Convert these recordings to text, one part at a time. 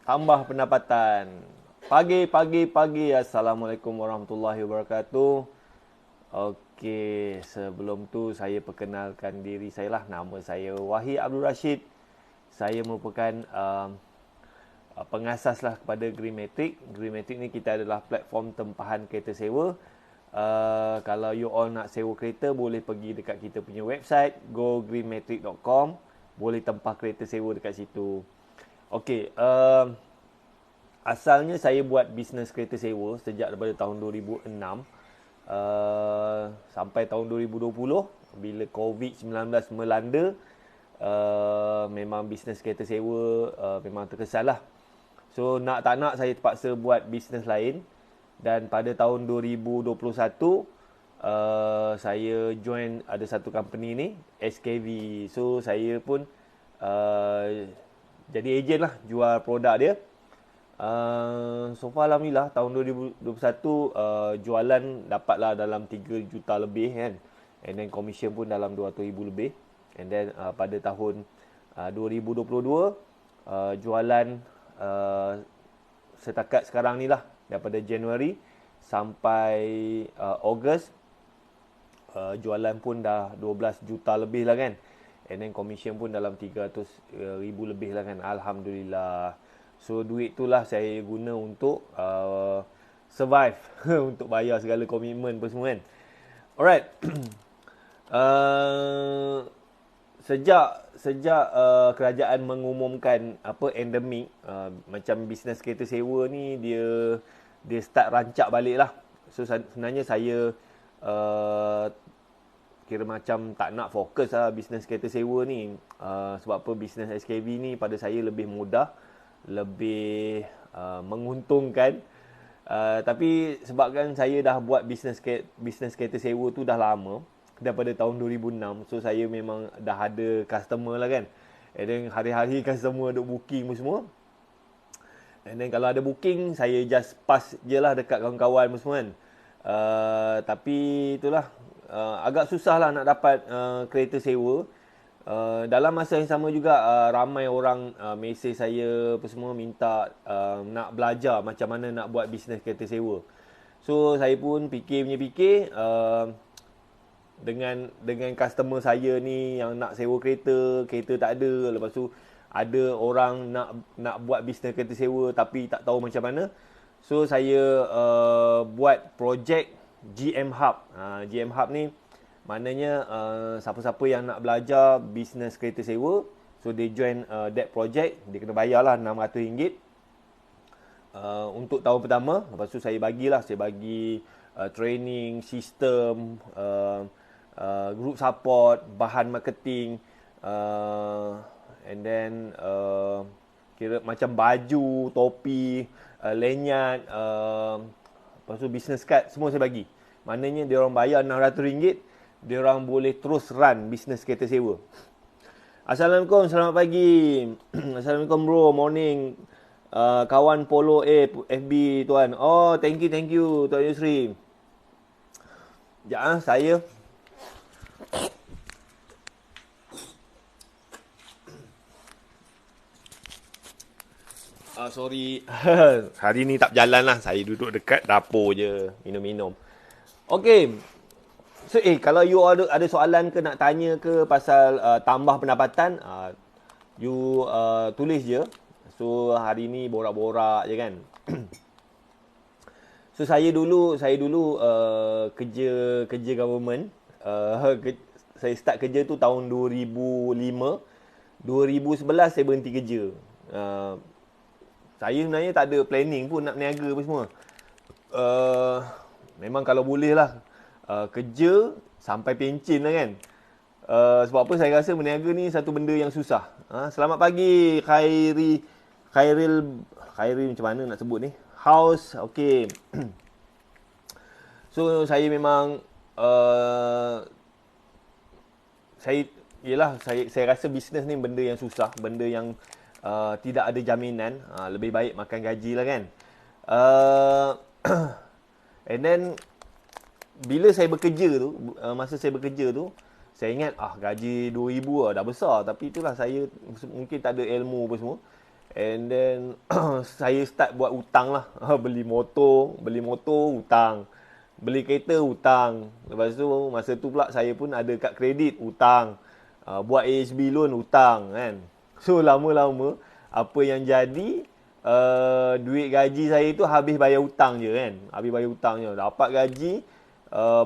tambah pendapatan. Pagi. Assalamualaikum warahmatullahi wabarakatuh. Okey, sebelum tu saya perkenalkan diri saya lah. Nama saya Wahid Abdul Rashid. Saya merupakan pengasas lah kepada Greenmatic. Greenmatic ni kita adalah platform tempahan kereta sewa. Kalau you all nak sewa kereta, boleh pergi dekat kita punya website gogreenmatic.com. Boleh tempah kereta sewa dekat situ. Okey, asalnya saya buat bisnes kereta sewa sejak daripada tahun 2006 sampai tahun 2020 bila COVID-19 melanda. Memang bisnes kereta sewa memang terkesan lah. So nak tak nak saya terpaksa buat bisnes lain. Dan pada tahun 2021 saya join ada satu company ni, SKV. So saya pun jadi ejen lah, jual produk dia. So far Alhamdulillah tahun 2021 jualan dapatlah dalam 3 juta lebih kan. And then commission pun dalam 200,000 lebih. And then pada tahun 2022 jualan setakat sekarang ni lah, daripada Januari sampai Ogos, jualan pun dah 12 juta lebih lah kan. And then commission pun dalam 300,000 lebih lah kan. Alhamdulillah. So duit tu lah saya guna untuk survive untuk bayar segala komitmen apa semua kan. Alright. Sejak kerajaan mengumumkan apa endemik, macam bisnes kereta sewa ni dia start rancak balik lah. So sebenarnya saya kira macam tak nak fokus lah bisnes kereta sewa ni. Sebab apa, bisnes SKV ni pada saya lebih mudah, lebih menguntungkan. Tapi sebabkan saya dah buat bisnes kereta sewa tu dah lama, daripada tahun 2006. So saya memang dah ada customer lah kan. And then hari-hari customer duk booking semua. And then kalau ada booking, saya just pass je lah dekat kawan-kawan semua kan. Tapi itulah, agak susah lah nak dapat kereta sewa. Dalam masa yang sama juga ramai orang mesej saya apa semua minta nak belajar macam mana nak buat bisnes kereta sewa. So saya pun fikir dengan customer saya ni yang nak sewa kereta tak ada. Lepas tu ada orang nak buat bisnes kereta sewa tapi tak tahu macam mana. So saya buat projek GM Hub. GM Hub ni maknanya siapa-siapa yang nak belajar bisnes kereta sewa, so dia join that project, dia kena bayar lah RM600 untuk tahun pertama. Lepas tu saya bagi training, sistem, group support, bahan marketing, and then kira macam baju, topi, lanyard, lepas tu business card, semua saya bagi. Maknanya dia orang bayar RM600, dia orang boleh terus run bisnes kereta sewa. Assalamualaikum, selamat pagi. Assalamualaikum bro, morning. Kawan Polo FB tuan. Oh, thank you Tuan Yusri. Sekejap saya sorry. Hari ni tak berjalan lah. Saya duduk dekat dapur je, minum-minum. Okay. So kalau you ada soalan ke nak tanya ke pasal tambah pendapatan, you tulis je. So hari ni borak-borak je kan. So saya dulu kerja government. Saya start kerja tu tahun 2005. 2011 saya berhenti kerja. Saya sebenarnya tak ada planning pun nak berniaga apa semua. Memang kalau boleh lah kerja sampai pencen lah kan. Sebab apa, saya rasa berniaga ni satu benda yang susah. Selamat pagi Khairil macam mana nak sebut ni? House, okay. So saya memang saya rasa bisnes ni benda yang susah, benda yang tidak ada jaminan. Lebih baik makan gaji lah kan. And then bila saya bekerja tu, masa saya bekerja tu, saya ingat gaji 2,000 dah besar. Tapi itulah, saya mungkin tak ada ilmu apa semua. And then saya start buat hutang lah. Beli motor hutang. Beli kereta hutang. Lepas tu masa tu pula saya pun ada kad kredit hutang. Buat AHB loan hutang kan. So lama-lama apa yang jadi duit gaji saya tu habis bayar hutang je kan. Habis bayar hutang je. Dapat gaji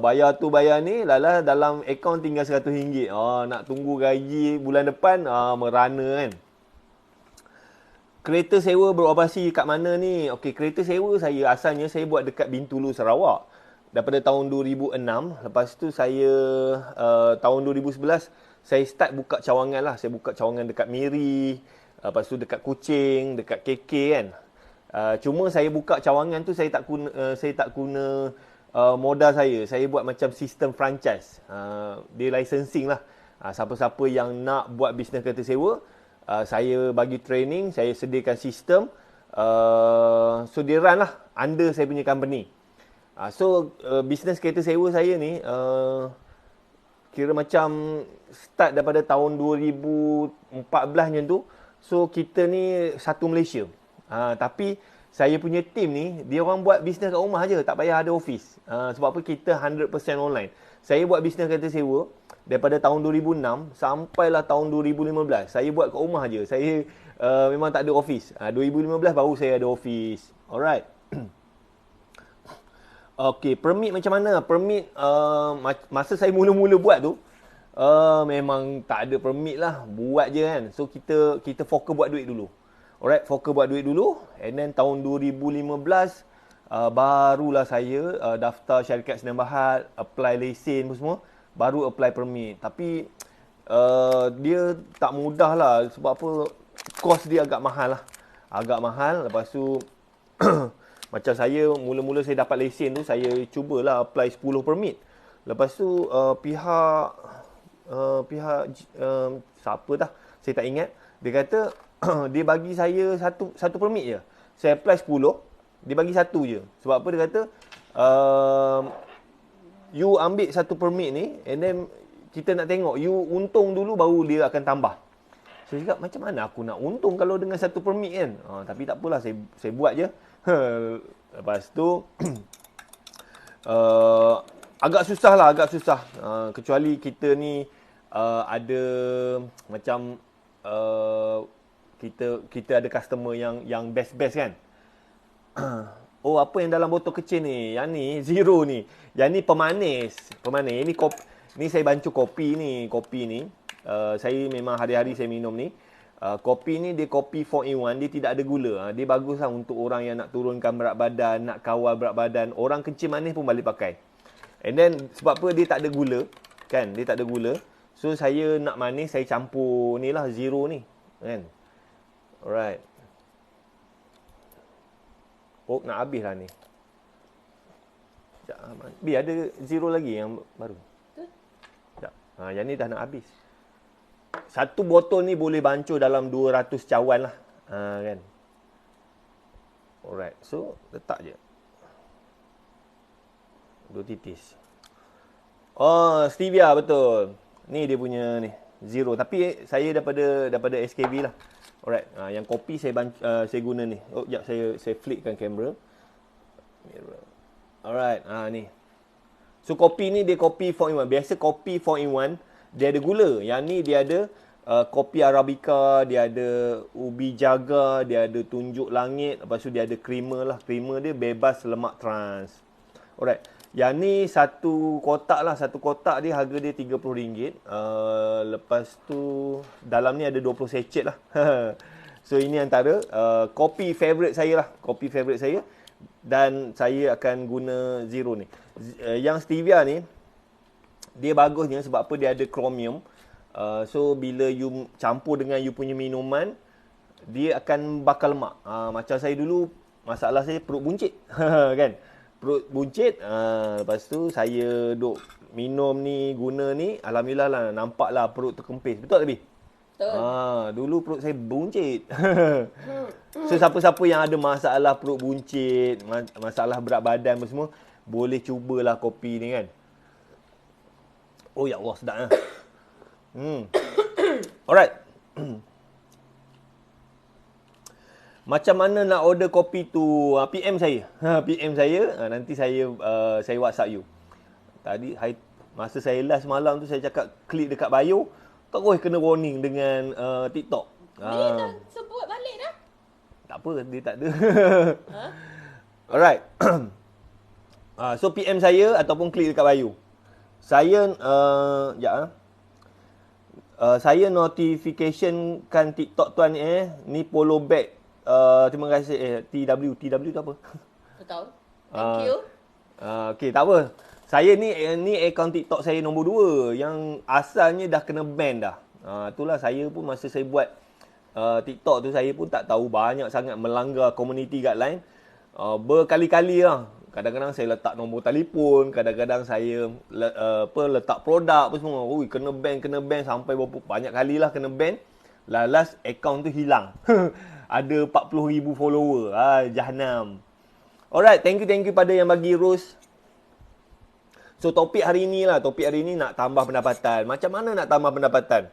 bayar tu bayar ni lala dalam akaun tinggal RM100. Nak tunggu gaji bulan depan merana kan. Kereta sewa beroperasi kat mana ni? Okey, kereta sewa saya asalnya saya buat dekat Bintulu, Sarawak. Daripada tahun 2006. Lepas tu saya tahun 2011 saya start buka cawangan lah. Saya buka cawangan dekat Miri, lepas tu dekat Kuching, dekat KK kan. Cuma saya buka cawangan tu saya tak guna modal saya. Saya buat macam sistem franchise. Dia licensing lah. Siapa-siapa yang nak buat bisnes kereta sewa, saya bagi training, saya sediakan sistem, so dia run lah under saya punya company. Bisnes kereta sewa saya ni kira macam start daripada tahun 2014 macam tu. So kita ni satu Malaysia, tapi saya punya team ni dia orang buat bisnes kat rumah je, tak payah ada office. Sebab apa, kita 100% online. Saya buat bisnes kereta sewa daripada tahun 2006 sampailah tahun 2015. Saya buat kat rumah je. Saya memang tak ada office. 2015 baru saya ada office. Alright. Okey, permit macam mana? Permit masa saya mula-mula buat tu memang tak ada permit lah. Buat je kan. So kita fokus buat duit dulu. Alright, fokus buat duit dulu. And then tahun 2015 barulah saya daftar syarikat Sdn Bhd, apply lesen pun semua, baru apply permit. Tapi dia tak mudah lah. Sebab apa, kos dia agak mahal lah. Agak mahal. Lepas tu macam saya mula-mula saya dapat lesen tu, saya cubalah apply 10 permit. Lepas tu pihak siapa dah, saya tak ingat, dia kata dia bagi saya satu permit je. Saya apply 10, dia bagi satu je. Sebab apa, dia kata you ambil satu permit ni, and then kita nak tengok you untung dulu baru dia akan tambah. Saya cakap, macam mana aku nak untung kalau dengan satu permit kan. Tapi tak apalah, saya buat je. Lepas tu agak susah lah, agak susah. Kecuali kita ni ada macam kita ada customer yang best kan. Oh, apa yang dalam botol kecil ni? Yang ni zero ni. Yang ni pemanis. Ini kopi. Ni saya bancuh kopi ni. Saya memang hari-hari saya minum ni. Kopi ni dia kopi 4-in-1, dia tidak ada gula. Dia bagus lah untuk orang yang nak turunkan berat badan, nak kawal berat badan. Orang kencing manis pun boleh pakai. And then sebab apa, dia tak ada gula kan? Dia tak ada gula. So saya nak manis, saya campur ni lah zero ni kan. Alright. Oh, nak habis lah ni. Bi, ada zero lagi yang baru. Sekejap. Yang ni dah nak habis. Satu botol ni boleh bancuh dalam 200 cawan lah. Kan. Alright. So, letak je. 2 titis. Oh, stevia betul. Ni dia punya ni. Zero. Tapi saya daripada SKB lah. Alright. Yang kopi saya guna ni. Oh, sekejap saya flickkan kamera. Alright. Ni. So, kopi ni dia kopi 4-in-1. Biasa kopi 4-in-1 dia ada gula. Yang ni dia ada kopi Arabica, dia ada ubi jaga, dia ada tunjuk langit, lepas tu dia ada creamer lah. Creamer dia bebas lemak trans. Alright. Yang ni satu kotak lah. Satu kotak dia harga dia RM30. Lepas tu dalam ni ada 20 sachet lah. So ini antara kopi favourite saya lah. Kopi favourite saya. Dan saya akan guna zero ni. Yang stevia ni dia bagusnya sebab apa, dia ada chromium. So bila you campur dengan you punya minuman, dia akan bakar lemak. Macam saya dulu, masalah saya perut buncit. Kan? Perut buncit. Lepas tu saya duk minum ni, guna ni, alhamdulillah lah, nampaklah perut terkempis. Betul tak, Bi? Betul. Dulu perut saya buncit. So siapa-siapa yang ada masalah perut buncit, masalah berat badan semua, boleh cubalah kopi ni kan. Oh ya Allah, sedap lah. Alright. Macam mana nak order kopi tu? PM saya. PM saya. Nanti saya WhatsApp you. Tadi masa saya last malam tu saya cakap klik dekat bio. Terus kena warning dengan TikTok. Dia dah sebut balik dah. Tak apa, dia tak ada. Alright. So PM saya ataupun klik dekat bio. Saya saya notificationkan TikTok tuan ni follow back. Terima kasih. TW tu apa? Tak tahu. Thank you. Okay, tak apa. Saya ni akaun TikTok saya nombor 2 yang asalnya dah kena ban dah. Itulah saya pun masa saya buat TikTok tu saya pun tak tahu banyak sangat melanggar community guideline. Berkali-kali lah. Kadang-kadang saya letak nombor telefon, kadang-kadang saya letak produk apa semua. Ui, kena ban sampai berapa banyak kali lah kena ban. Last akaun tu hilang. Ada 40,000 follower. Jahanam. Alright, thank you pada yang bagi Rose. So topik hari ni nak tambah pendapatan. Macam mana nak tambah pendapatan?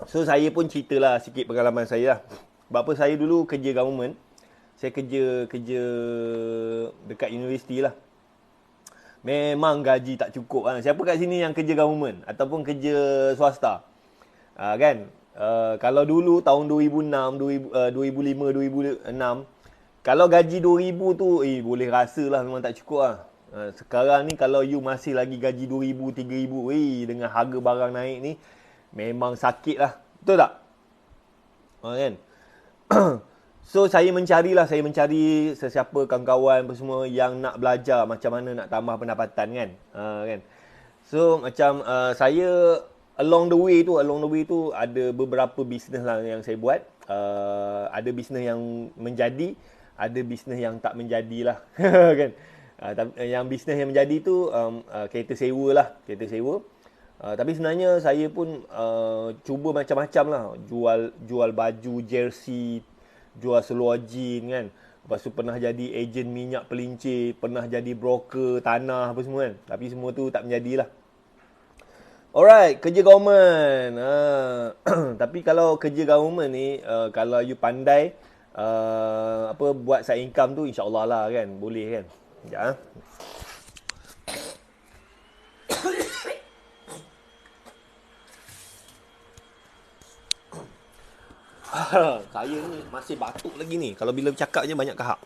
So saya pun ceritalah sikit pengalaman saya lah. Sebab apa saya dulu kerja government. Saya kerja dekat universiti lah. Memang gaji tak cukup lah. Siapa kat sini yang kerja government ataupun kerja swasta? Kan? Kalau dulu tahun 2006, 2005, 2006, kalau gaji 2000 tu boleh rasa lah memang tak cukup lah. Sekarang ni kalau you masih lagi gaji 2000, 3000, dengan harga barang naik ni memang sakit lah. Betul tak? Kan? So saya mencari sesiapa kawan-kawan apa semua yang nak belajar macam mana nak tambah pendapatan kan. Kan. So macam saya along the way tu ada beberapa bisnes lah yang saya buat. Ada bisnes yang menjadi, ada bisnes yang tak menjadi lah. Kan. Yang bisnes yang menjadi tu kereta sewa lah, kereta sewa. Tapi sebenarnya saya pun cuba macam-macam lah. Jual baju, jersey, jual seluar jean kan. Lepas tu pernah jadi ejen minyak pelincir, pernah jadi broker tanah apa semua kan. Tapi semua tu tak menjadilah. Alright, kerja government. Tapi kalau kerja government ni, kalau you pandai buat side income tu, insyaAllah lah kan. Boleh kan. Sekejap. Saya ni masih batuk lagi ni. Kalau bila bercakap je banyak kahak.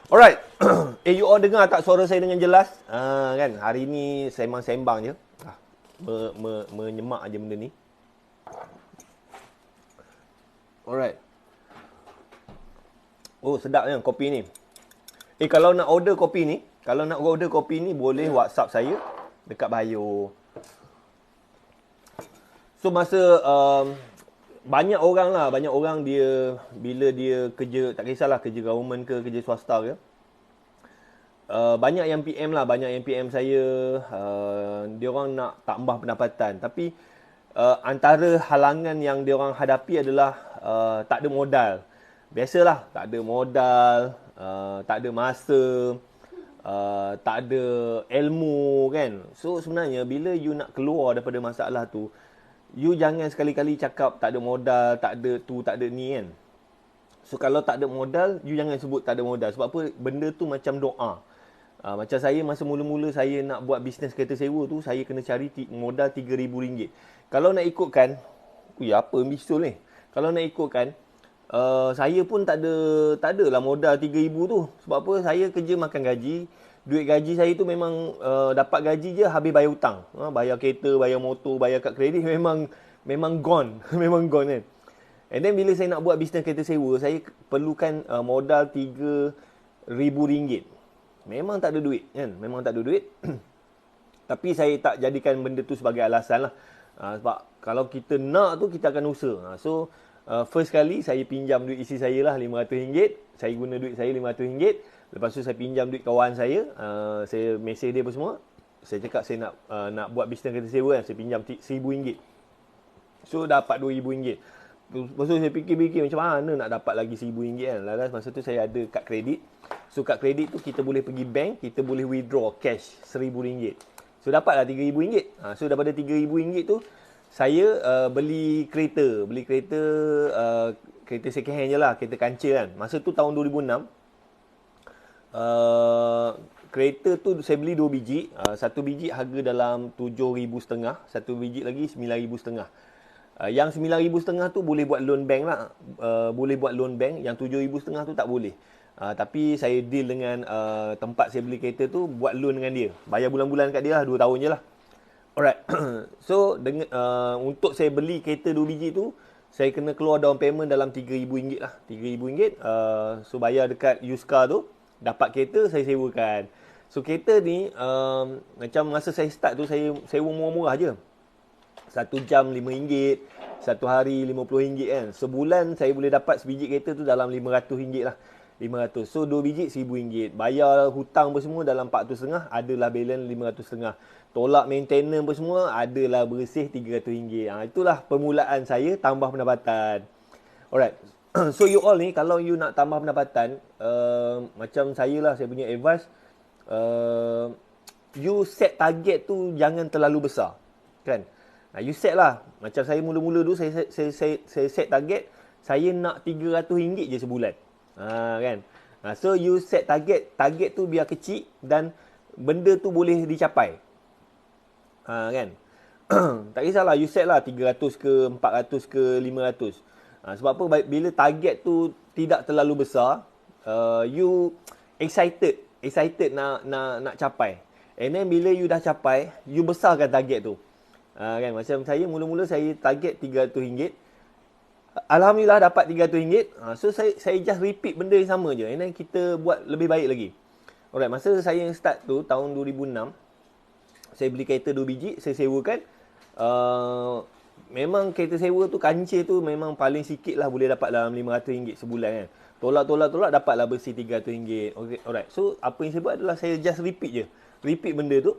Alright. You all dengar tak suara saya dengan jelas? Kan, hari ni sembang-sembang je. Menyemak je benda ni. Alright. Oh, sedap kan kopi ni. Kalau nak order kopi ni, boleh WhatsApp saya dekat bio. So masa banyak orang dia bila dia kerja, tak kisahlah kerja government ke kerja swasta ke, banyak yang PM saya, dia orang nak tambah pendapatan, tapi antara halangan yang dia orang hadapi adalah tak ada modal. Biasalah, tak ada modal, tak ada masa, tak ada ilmu kan. So sebenarnya bila you nak keluar daripada masalah tu, you jangan sekali-kali cakap tak ada modal, tak ada tu, tak ada ni kan. So kalau tak ada modal, you jangan sebut tak ada modal. Sebab apa? Benda tu macam doa. Macam saya masa mula-mula saya nak buat bisnes kereta sewa tu, saya kena cari modal RM3,000. Kalau nak ikutkan, apa bisul ni? Kalau nak ikutkan, saya pun tak adalah modal RM3,000 tu. Sebab apa? Saya kerja makan gaji. Duit gaji saya tu memang dapat gaji je habis bayar hutang. Bayar kereta, bayar motor, bayar kad kredit memang gone. memang gone kan. And then bila saya nak buat bisnes kereta sewa, saya perlukan modal RM3,000. Memang tak ada duit kan. Memang tak ada duit. Tapi saya tak jadikan benda tu sebagai alasan lah. Sebab kalau kita nak tu, kita akan usaha. So first kali saya pinjam duit isi saya lah RM500. Saya guna duit saya RM500. Lepas tu saya pinjam duit kawan saya, saya mesej dia apa semua. Saya cakap saya nak buat bisnes kereta sewa kan, saya pinjam RM1,000. So dapat RM2,000. Lepas tu saya fikir-fikir macam mana nak dapat lagi RM1,000 kan. Lalu masa tu saya ada kad kredit. So kad kredit tu kita boleh pergi bank, kita boleh withdraw cash RM1,000. So dapatlah RM3,000. So daripada RM3,000 tu, saya beli kereta kereta second hand je lah, kereta kancil kan. Masa tu tahun 2006. Kereta tu saya beli 2 biji. Satu biji harga dalam 7,500, satu biji lagi 9,500. Yang 9,500 tu boleh buat loan bank lah. Boleh buat loan bank. Yang 7,500 tu tak boleh. Tapi saya deal dengan tempat saya beli kereta tu, buat loan dengan dia. Bayar bulan-bulan kat dia lah, 2 tahun je lah. Alright. So untuk saya beli kereta 2 biji tu, saya kena keluar down payment dalam RM3,000 lah. RM3,000. So bayar dekat used car tu, dapat kereta, saya sewakan. So kereta ni macam masa saya start tu, saya sewa murah-murah je. 1 jam RM5, satu hari RM50 kan. Sebulan saya boleh dapat sebiji kereta tu dalam RM500 lah. 500. So 2 biji RM1,000. Bayar hutang apa semua dalam 400.5, adalah balance RM500.5. Tolak maintenance apa semua, adalah bersih RM300. Itulah permulaan saya tambah pendapatan. Alright. So you all ni, kalau you nak tambah pendapatan, macam saya lah, saya punya advice, you set target tu jangan terlalu besar. Kan? You set lah. Macam saya mula-mula dulu, saya set target, saya nak RM300 je sebulan. Kan? So you set target tu biar kecil dan benda tu boleh dicapai. Kan? Tak kisahlah you set lah 300 ke, 400 ke, 500. Sebab apa? Bila target tu tidak terlalu besar, you excited nak capai. And then bila you dah capai, you besarkan target tu. Kan? Macam saya mula-mula saya target RM300. Alhamdulillah dapat RM300. So saya just repeat benda yang sama je. And then kita buat lebih baik lagi. Alright, masa saya start tu tahun 2006, saya beli kereta 2 biji, saya sewakan. Memang kereta sewa tu, kancil tu memang paling sikit lah boleh dapat dalam RM500 sebulan kan. Tolak dapatlah bersih RM300. Okay, alright. So apa yang saya buat adalah saya just repeat je. Repeat benda tu.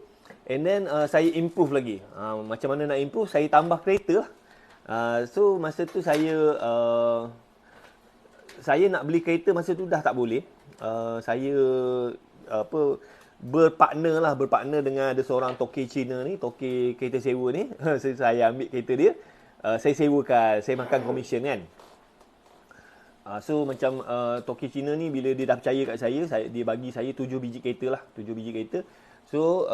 And then saya improve lagi. Macam mana nak improve? Saya tambah kereta lah. So masa tu saya nak beli kereta masa tu dah tak boleh. Saya berpartner dengan ada seorang toke Cina ni, toke kereta sewa ni. Saya ambil kereta dia, saya sewakan, saya makan komisen kan. So macam toke Cina ni bila dia dah percaya kat saya, dia bagi saya 7 biji kereta lah, 7 biji kereta. So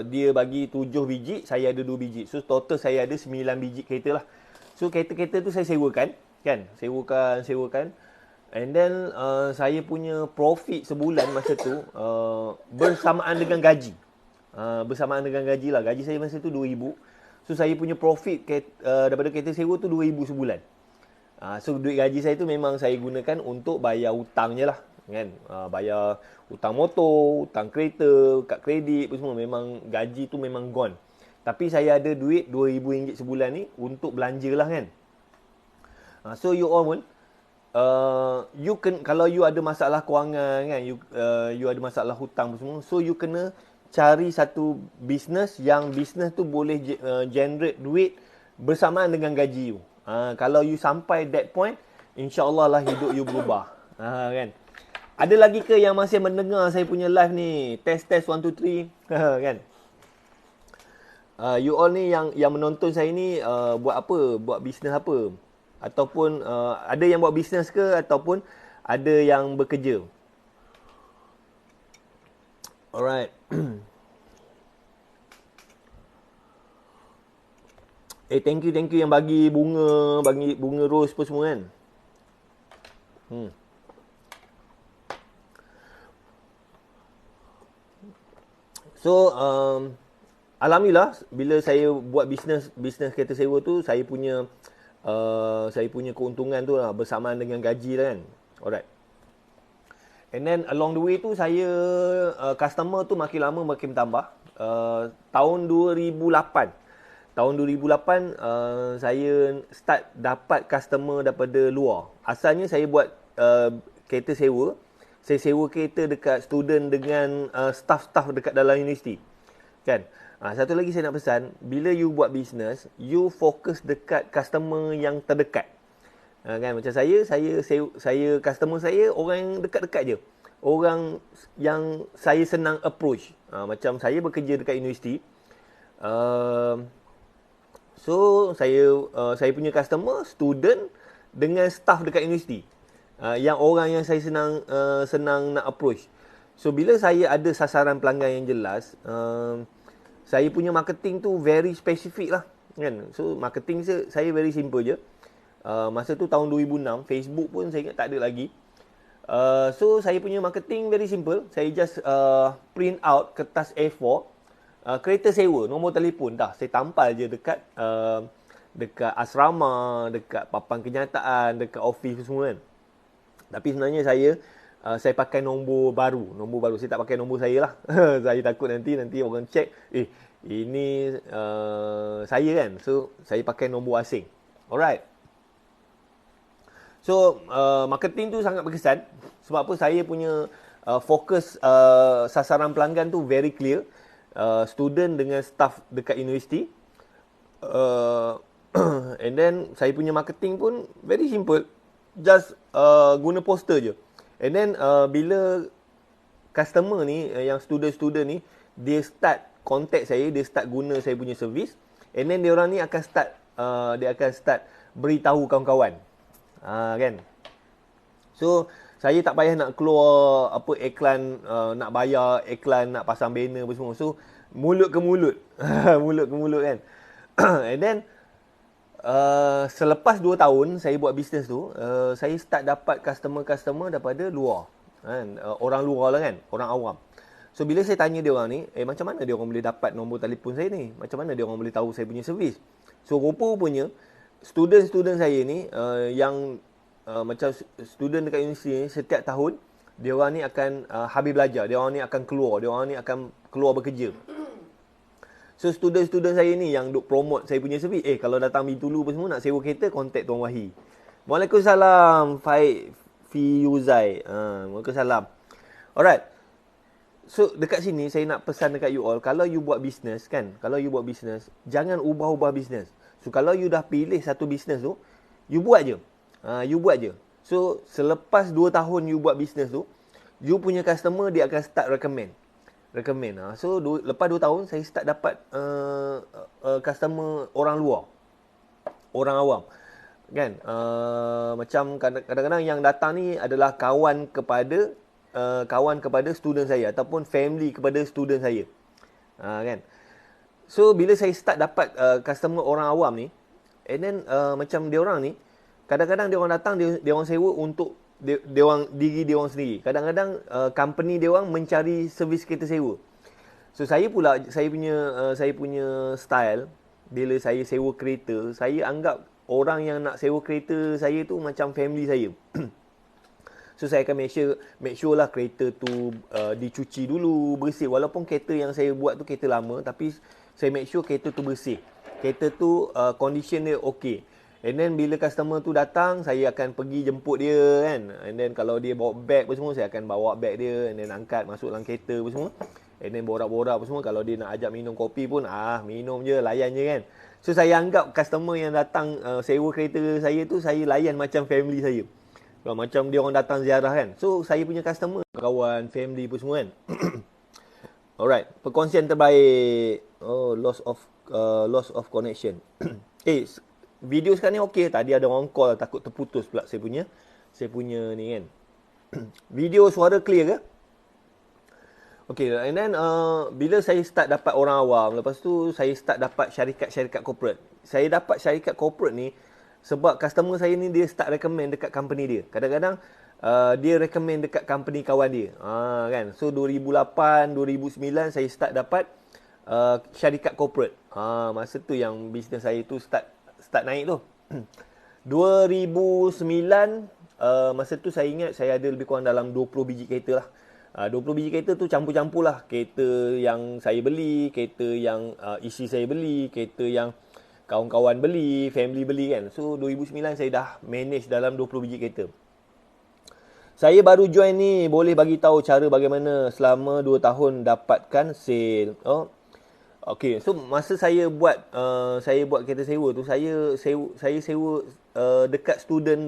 dia bagi 7 biji, saya ada 2 biji. So total saya ada 9 biji kereta lah. So kereta-kereta tu saya sewakan kan, sewakan. And then saya punya profit sebulan masa tu bersamaan dengan gaji. Bersamaan dengan gaji lah. Gaji saya masa tu RM2,000. So saya punya profit daripada kereta sewa tu RM2,000 sebulan. So duit gaji saya tu memang saya gunakan untuk bayar hutang je lah kan. Bayar hutang motor, hutang kereta, kad kredit apa semua. Memang gaji tu memang gone. Tapi saya ada duit RM2,000 sebulan ni untuk belanja lah kan. So you all pun, kalau you ada masalah kewangan kan, you ada masalah hutang semua, so you kena cari satu business yang business tu boleh generate duit bersamaan dengan gaji you. Kalau you sampai that point, insya-Allah lah hidup you berubah. Kan? Ada lagi ke yang masih mendengar saya punya live ni? Test 1 2 3 kan? You all ni yang menonton saya ni buat apa? Buat bisnes apa? Ataupun ada yang buat bisnes ke ataupun ada yang bekerja. Alright. Thank you yang bagi bunga rose apa semua kan. So alhamdulillah bila saya buat bisnes kereta sewa tu, saya punya keuntungan tu lah bersamaan dengan gaji lah kan. Alright. And then along the way tu saya customer tu makin lama makin bertambah. Tahun 2008 saya start dapat customer daripada luar. Asalnya saya buat kereta sewa. Saya sewa kereta dekat student dengan staff-staff dekat dalam universiti. Kan? Satu lagi saya nak pesan, bila you buat bisnes, you fokus dekat customer yang terdekat. Kan macam saya customer saya orang yang dekat-dekat je. Orang yang saya senang approach. Macam saya bekerja dekat universiti. So So saya punya customer, student dengan staff dekat universiti. Yang orang yang saya senang nak approach. So bila saya ada sasaran pelanggan yang jelas, saya punya marketing tu very specific lah kan. So marketing saya very simple je. Masa tu tahun 2006, Facebook pun saya ingat tak ada lagi. So saya punya marketing very simple. Saya just print out kertas A4, kereta sewa, nombor telefon dah. Saya tampal je dekat asrama, dekat papan kenyataan, dekat office semua kan. Tapi sebenarnya saya pakai nombor baru. Saya tak pakai nombor saya lah. Saya takut nanti orang check, ini saya kan. So saya pakai nombor asing. Alright. So marketing tu sangat berkesan. Sebab apa? Saya punya fokus sasaran pelanggan tu very clear. Student dengan staff dekat universiti. And then saya punya marketing pun very simple. Just guna poster je. And then bila customer ni, yang student-student ni, dia start contact saya, dia start guna saya punya servis. And then dia orang ni akan start beritahu kawan-kawan. Kan. So saya tak payah nak keluar iklan, nak bayar iklan, nak pasang banner apa semua. So mulut ke mulut. Mulut ke mulut kan. And then selepas 2 tahun saya buat bisnes tu, saya start dapat customer daripada luar kan. Orang luar lah kan, orang awam. So bila saya tanya dia orang ni, macam mana dia orang boleh dapat nombor telefon saya ni? Macam mana dia orang boleh tahu saya punya servis? So rupa-rupanya student-student saya ni yang macam student dekat universiti ni, setiap tahun dia orang ni akan habis belajar, dia orang ni akan keluar bekerja. So student-student saya ni yang duk promote saya punya servis, kalau datang Bintulu apa semua nak sewa kereta, contact Tuan Wahi. Waalaikumsalam Faik Fiyuzai. Waalaikumsalam. Alright. So dekat sini saya nak pesan dekat you all, kalau you buat bisnes kan, jangan ubah-ubah bisnes. So kalau you dah pilih satu bisnes tu, you buat je. So selepas 2 tahun you buat bisnes tu, you punya customer dia akan start recommend. So lepas 2 tahun saya start dapat customer orang luar, orang awam kan. Macam kadang-kadang yang datang ni adalah kawan kepada student saya ataupun family kepada student saya, kan. So bila saya start dapat customer orang awam ni, and then macam dia orang ni, kadang-kadang dia orang datang, dia orang sewa untuk dia orang diri dia orang sendiri. Kadang-kadang company dia orang mencari servis kereta sewa. So saya punya style, bila saya sewa kereta, saya anggap orang yang nak sewa kereta saya tu macam family saya. So saya akan make sure lah kereta tu dicuci dulu, bersih. Walaupun kereta yang saya buat tu kereta lama, tapi saya make sure kereta tu bersih. Kereta tu condition dia okey. And then bila customer tu datang, saya akan pergi jemput dia kan. And then kalau dia bawa beg apa semua, saya akan bawa beg dia, and then angkat masuk dalam kereta apa semua. And then borak-borak apa semua. Kalau dia nak ajak minum kopi pun, minum je, layan je kan. So saya anggap customer yang datang sewa kereta saya tu, saya layan macam family saya. Macam dia orang datang ziarah kan. So saya punya customer, kawan, family apa semua kan. Alright, perkongsian terbaik. Loss of connection. Video sekarang ni okey. Tadi ada orang call, takut terputus pula saya punya ni kan. Video suara clear ke? Okay, and then bila saya start dapat orang awam, lepas tu saya start dapat syarikat-syarikat corporate. Saya dapat syarikat corporate ni sebab customer saya ni dia start recommend dekat company dia. Kadang-kadang dia recommend dekat company kawan dia. Kan. So 2008, 2009 saya start dapat syarikat corporate. Masa tu yang bisnes saya tu start naik tu. 2009 masa tu saya ingat saya ada lebih kurang dalam 20 biji kereta lah. 20 biji kereta tu campur-campur lah. Kereta yang saya beli, kereta yang isi saya beli, kereta yang kawan-kawan beli, family beli kan. So 2009 saya dah manage dalam 20 biji kereta. Saya baru join ni, boleh bagi tahu cara bagaimana selama 2 tahun dapatkan sale. Okay, so masa saya buat kereta sewa tu, saya sewa dekat student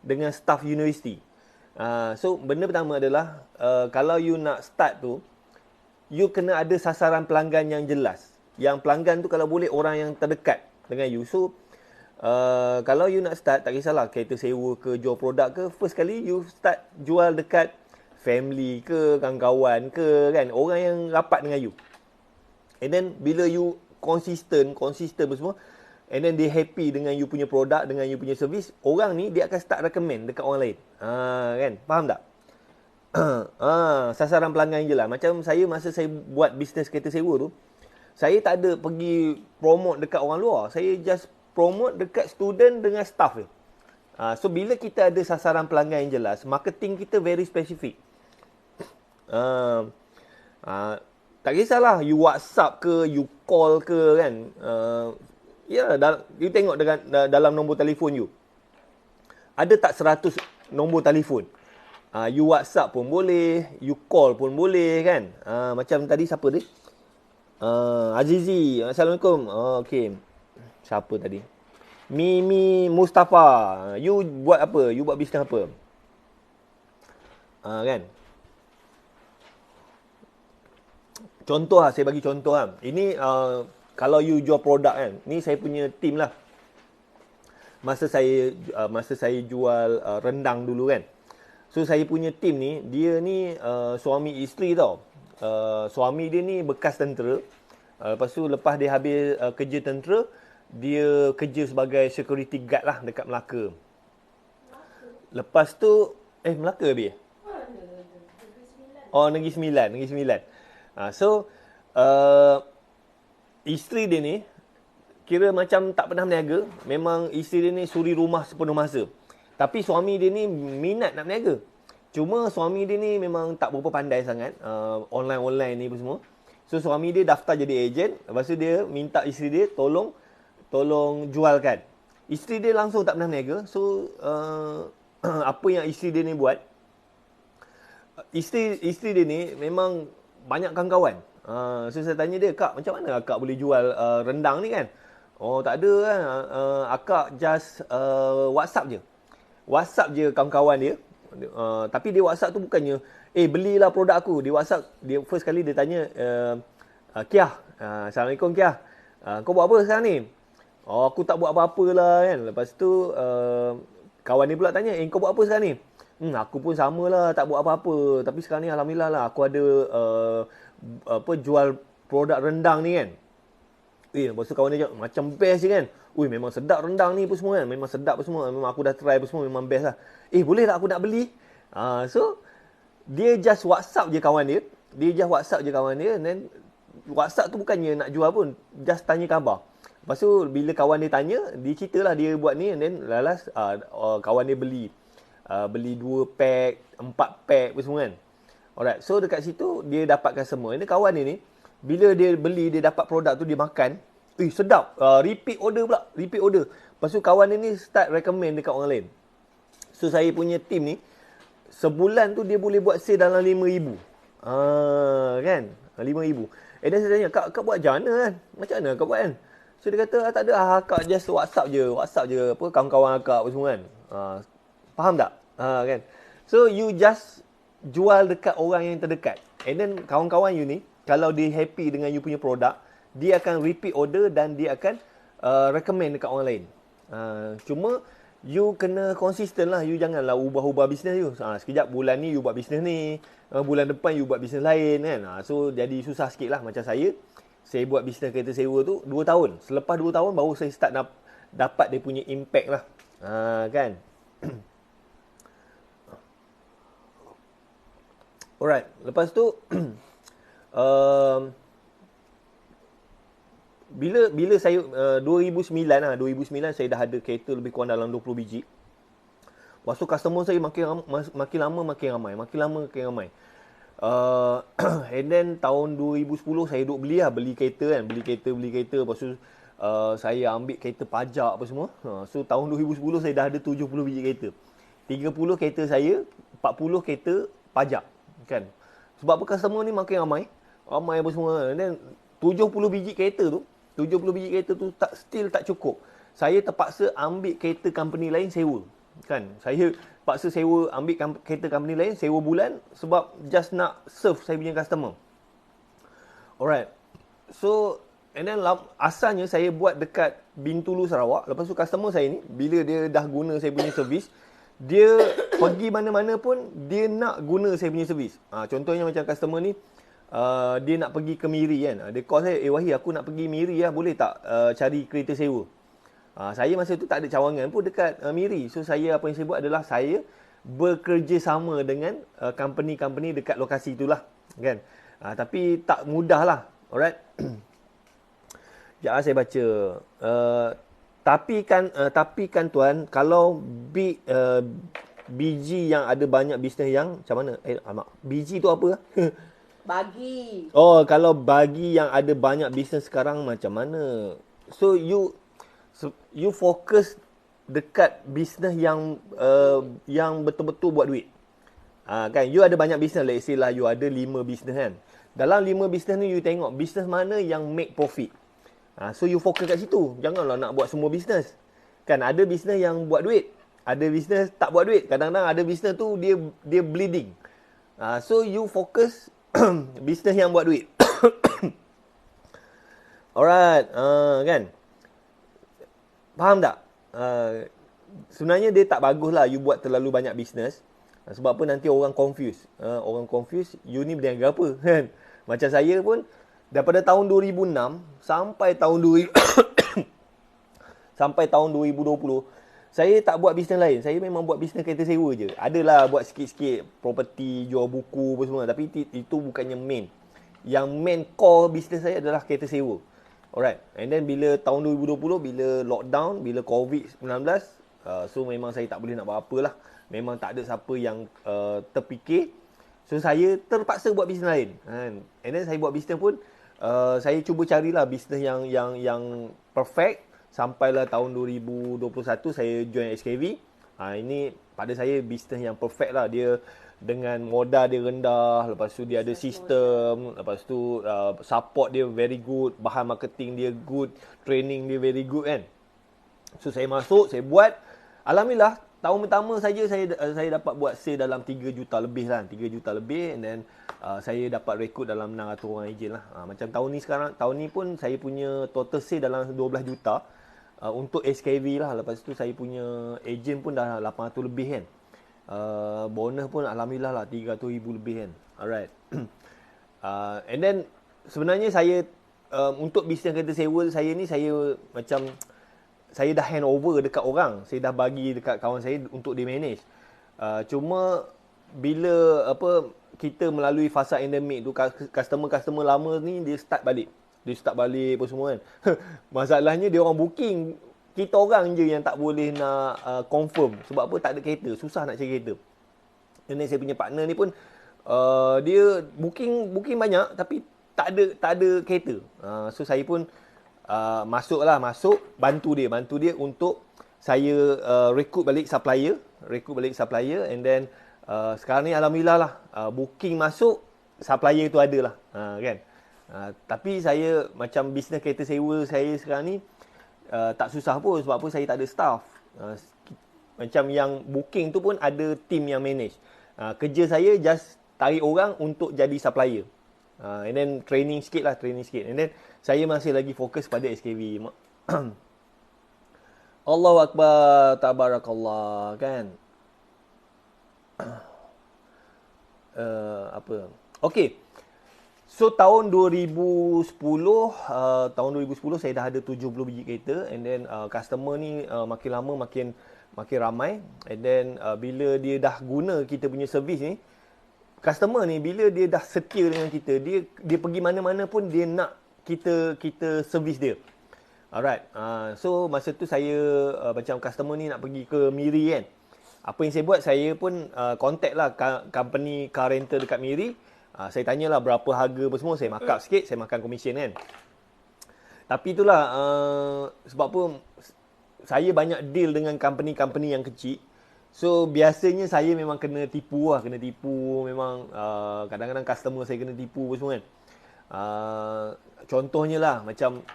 dengan staff universiti. So benda pertama adalah kalau you nak start tu, you kena ada sasaran pelanggan yang jelas. Yang pelanggan tu kalau boleh orang yang terdekat. dengan you. So kalau you nak start, tak kisahlah kereta sewa ke, jual produk ke, first kali you start jual dekat family ke, kawan-kawan ke, kan, orang yang rapat dengan you. And then bila you konsisten semua, and then they happy dengan you punya produk, dengan you punya servis, orang ni dia akan start recommend dekat orang lain. Kan? Faham tak? Sasaran pelanggan je lah. Macam saya masa saya buat bisnes kereta sewa tu, saya tak ada pergi promote dekat orang luar. Saya just promote dekat student dengan staff je. So bila kita ada sasaran pelanggan yang jelas, marketing kita very specific. Tak kisahlah you WhatsApp ke, you call ke, kan. You tengok dalam nombor telefon you. Ada tak 100 nombor telefon? You WhatsApp pun boleh, you call pun boleh, kan. Macam tadi siapa ni? Azizi, Assalamualaikum. Okay. Siapa tadi? Mimi Mustafa. You buat apa? You buat bisnes apa? Kan? Contoh lah, saya bagi contoh lah. Ini kalau you jual produk kan, ni saya punya team lah. Masa saya jual rendang dulu kan. So saya punya team ni, dia ni suami isteri tau. Suami dia ni bekas tentera. Lepas tu lepas dia habis kerja tentera, dia kerja sebagai security guard lah dekat Melaka. Lepas tu, Melaka habis? Negeri Sembilan. So isteri dia ni kira macam tak pernah berniaga. Memang isteri dia ni suri rumah sepenuh masa. Tapi suami dia ni minat nak berniaga. Cuma suami dia ni memang tak berapa pandai sangat online ni pun semua. So suami dia daftar jadi ejen. Lepas tu dia minta isteri dia tolong jualkan. Isteri dia langsung tak pernah berniaga. So apa yang isteri dia ni buat, isteri dia ni memang banyak kawan-kawan. So saya tanya dia, "Kak, macam mana akak boleh jual rendang ni kan?" "Oh, tak ada kan. Akak just WhatsApp je kawan-kawan dia." Tapi dia WhatsApp tu bukannya, belilah produk aku. Dia WhatsApp, dia first kali dia tanya, "Kiah, Assalamualaikum Kiah. Kau buat apa sekarang ni?" "Oh, aku tak buat apa-apa lah," kan. Lepas tu kawan dia pula tanya, "Kau buat apa sekarang ni?" "Aku pun sama lah, tak buat apa-apa. Tapi sekarang ni alhamdulillah lah, aku ada jual produk rendang ni kan." Lepas tu kawan dia cakap, macam best je kan. Memang sedap rendang ni pun semua kan. Memang sedap pun semua. Memang aku dah try pun semua, memang best lah. Boleh tak aku nak beli? So, dia just WhatsApp je kawan dia. And then, WhatsApp tu bukannya nak jual pun. Just tanya khabar. Lepas tu, bila kawan dia tanya, dia ceritalah dia buat ni. And then, last, kawan dia beli 2 pack, 4 pack pun semua kan. Alright, so dekat situ dia dapatkan semua. Ini kawan dia ni, bila dia beli, dia dapat produk tu, dia makan. Sedap. Repeat order pula. Lepas tu kawan dia ni start recommend dekat orang lain. So saya punya team ni, sebulan tu dia boleh buat sale dalam 5,000. Kan? 5,000. Dan saya tanya, Kak buat macam mana kan? Macam mana kau buat kan? So dia kata, tak ada, Kak just WhatsApp je. Kawan-kawan akak apa semua kan. Faham tak? Kan? So you just jual dekat orang yang terdekat. And then kawan-kawan you ni, kalau dia happy dengan you punya produk, dia akan repeat order dan dia akan recommend dekat orang lain. Cuma you kena konsisten lah. You janganlah ubah-ubah bisnes you. Sekejap bulan ni you buat bisnes ni, bulan depan you buat bisnes lain kan. So jadi susah sikit lah. Macam saya buat bisnes kereta sewa tu 2 tahun. Selepas 2 tahun baru saya start dapat dia punya impact lah. Kan. Alright. Lepas tu bila saya 2009 saya dah ada kereta lebih kurang dalam 20 biji. Lepas tu customer saya makin lama makin ramai. And then tahun 2010 saya duduk beli kereta kan, beli kereta. Lepas tu saya ambil kereta pajak apa semua. So tahun 2010 saya dah ada 70 biji kereta. 30 kereta saya, 40 kereta pajak kan. Sebab apa customer ni makin ramai apa semua. And then 70 biji kereta tu still tak cukup. Saya terpaksa ambil kereta company lain sewa. Kan? Saya paksa ambil kereta company lain sewa bulan sebab just nak serve saya punya customer. Alright. So and then asalnya saya buat dekat Bintulu Sarawak. Lepas tu customer saya ni bila dia dah guna saya punya servis, dia pergi mana-mana pun dia nak guna saya punya servis. Contohnya macam customer ni dia nak pergi ke Miri kan. Dia call saya, Wahid aku nak pergi Miri lah, boleh tak cari kereta sewa? Saya masa tu tak ada cawangan pun dekat Miri. So saya apa yang saya buat adalah saya bekerjasama dengan company-company dekat lokasi itulah kan. Tapi tak mudah lah. Alright. Sekejap saya baca. Tapi kan tuan, kalau biji yang ada banyak bisnes yang macam mana? Biji tu apa? Bagi. Oh, kalau bagi yang ada banyak bisnes sekarang macam mana? So you fokus dekat bisnes yang betul-betul buat duit. Kan you ada banyak bisnes, let's say lah you ada 5 bisnes kan. Dalam 5 bisnes ni you tengok bisnes mana yang make profit. So you fokus kat situ. Janganlah nak buat semua bisnes. Kan ada bisnes yang buat duit, ada bisnes tak buat duit. Kadang-kadang ada bisnes tu dia bleeding. So you fokus bisnes yang buat duit. Alright, kan? Faham tak? Sebenarnya dia tak bagus lah you buat terlalu banyak bisnes. Sebab apa nanti orang confuse. Orang confuse, you ni berniaga apa? Kan? Macam saya pun daripada tahun 2006 sampai tahun 2000 sampai tahun 2020 saya tak buat bisnes lain. Saya memang buat bisnes kereta sewa je. Adalah buat sikit-sikit property, jual buku apa semua, tapi itu bukannya main. Yang main core bisnes saya adalah kereta sewa. Alright. And then bila tahun 2020 bila lockdown, bila COVID-19, so memang saya tak boleh nak buat apa lah. Memang tak ada siapa yang terfikir. So saya terpaksa buat bisnes lain. And then saya buat bisnes pun saya cuba carilah bisnes yang perfect. Sampailah tahun 2021 saya join SKV. Ini pada saya bisnes yang perfect lah. Dia dengan modal dia rendah, lepas tu dia ada sistem, lepas tu support dia very good, bahan marketing dia good, training dia very good kan. So saya masuk, saya buat. Alhamdulillah tahun pertama saja saya dapat buat sale dalam 3 juta lebih lah, 3 juta lebih, and then saya dapat rekrut dalam 600 orang ejen lah. Macam tahun ni sekarang, tahun ni pun saya punya total sale dalam 12 juta untuk SKV lah. Lepas tu saya punya ejen pun dah 800 lebih kan. Bonus pun alhamdulillah lah 300,000 lebih kan. Alright. And then sebenarnya saya untuk bisnes kereta sewa saya ni, saya macam saya dah hand over dekat orang. Saya dah bagi dekat kawan saya untuk dia manage. Cuma bila kita melalui fasa endemik tu, customer lama ni dia start balik. Dia start balik apa semua kan. Masalahnya dia orang booking, kita orang je yang tak boleh nak confirm. Sebab apa? Tak ada kereta. Susah nak cari kereta. Dan saya punya partner ni pun dia booking banyak tapi tak ada kereta. So saya pun masuk bantu dia untuk saya rekrut balik supplier, and then sekarang ni alhamdulillah lah booking masuk, supplier tu ada lah kan. Tapi saya macam bisnes kereta sewa saya sekarang ni tak susah pun. Sebab apa? Saya tak ada staff. Macam yang booking tu pun ada team yang manage. Kerja saya just tarik orang untuk jadi supplier. And then training sikit. And then saya masih lagi fokus pada SKV. Allahu Akbar, tabarakallah kan. Okay. So tahun 2010 saya dah ada 70 biji kereta, and then customer ni makin lama makin ramai, and then bila dia dah guna kita punya servis ni, customer ni bila dia dah setia dengan kita, dia pergi mana-mana pun dia nak kita servis dia. Alright. So masa tu saya macam customer ni nak pergi ke Miri kan. Apa yang saya buat, saya pun contact lah company car rental dekat Miri. Saya tanyalah berapa harga apa semua, saya markup sikit, saya makan komisen kan. Tapi itulah sebab apa saya banyak deal dengan company-company yang kecil. So biasanya saya memang kena tipu. Memang kadang-kadang customer saya kena tipu apa semua kan. Contohnya lah macam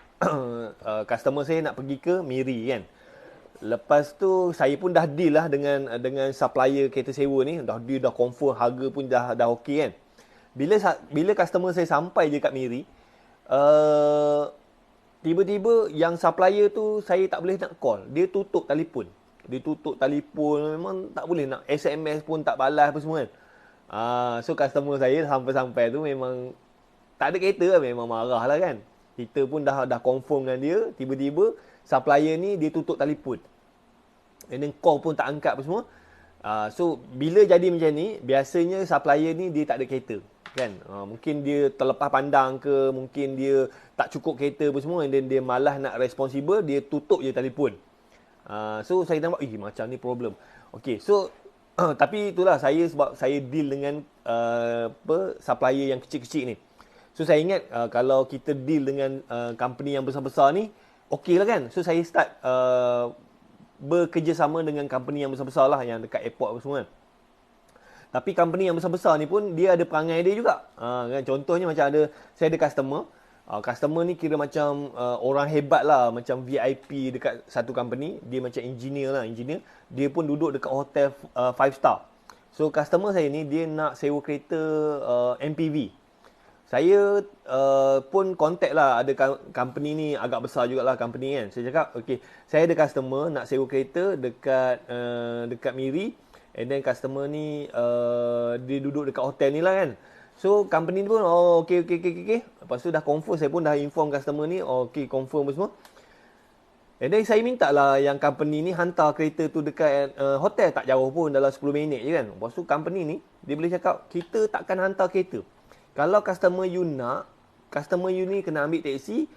customer saya nak pergi ke Miri kan. Lepas tu saya pun dah deal lah dengan supplier kereta sewa ni, dah confirm harga pun dah okey kan. Bila customer saya sampai je kat Miri, tiba-tiba yang supplier tu saya tak boleh nak call. Dia tutup telefon. Memang tak boleh nak SMS pun tak balas apa semua kan. So customer saya sampai-sampai tu memang tak ada kereta lah, memang marah lah kan. Kita pun dah confirm dengan dia, tiba-tiba supplier ni dia tutup telefon. And then call pun tak angkat apa semua. So bila jadi macam ni, biasanya supplier ni dia tak ada kereta kan. Mungkin dia terlepas pandang ke, mungkin dia tak cukup kereta apa semua, and then dia malas nak responsible, dia tutup je telefon. So saya nampak macam ni problem. Okay, so tapi itulah sebab saya deal dengan supplier yang kecil-kecil ni. So saya ingat kalau kita deal dengan company yang besar-besar ni, okey lah kan. So saya start bekerjasama dengan company yang besar-besar lah, yang dekat airport apa semua kan. Tapi company yang besar-besar ni pun dia ada perangai dia juga. Kan? Contohnya macam saya ada customer. Customer ni kira macam orang hebat lah, macam VIP dekat satu company. Dia macam engineer. Dia pun duduk dekat hotel 5 star. So customer saya ni dia nak sewa kereta MPV. Saya pun contact lah, ada company ni agak besar jugalah company kan. Saya cakap, okay, saya ada customer nak sewa kereta dekat Miri. And then customer ni dia duduk dekat hotel ni lah kan. So company ni pun okay. Lepas tu dah confirm, saya pun dah inform customer ni, okay, confirm apa semua. And then saya minta lah yang company ni hantar kereta tu dekat hotel, tak jauh pun, dalam 10 minit je kan. Lepas tu company ni dia boleh cakap, kita takkan hantar kereta. Kalau customer you ni kena ambil taksi,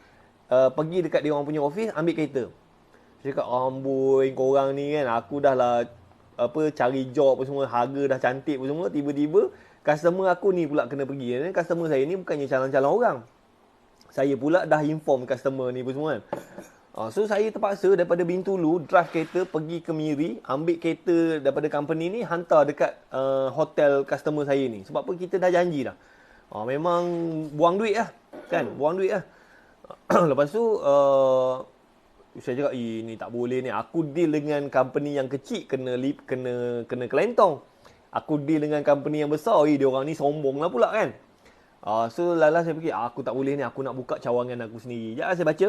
pergi dekat dia orang punya office, ambil kereta. Saya cakap, amboi korang ni kan, aku dah lah cari job apa semua, harga dah cantik apa semua, tiba-tiba customer aku ni pula kena pergi. Dan customer saya ni bukannya calon-calon orang. Saya pula dah inform customer ni apa semua kan. So saya terpaksa daripada Bintulu drive kereta pergi ke Miri, ambil kereta daripada company ni, hantar dekat hotel customer saya ni. Sebab apa, kita dah janji dah. Memang buang duit lah kan, Lepas tu saya cakap, ni tak boleh ni. Aku deal dengan company yang kecil kena kelentong. Aku deal dengan company yang besar, dia orang ni sombong lah pula kan. So lala saya fikir, aku tak boleh ni, aku nak buka cawangan aku sendiri. Sekejap saya baca.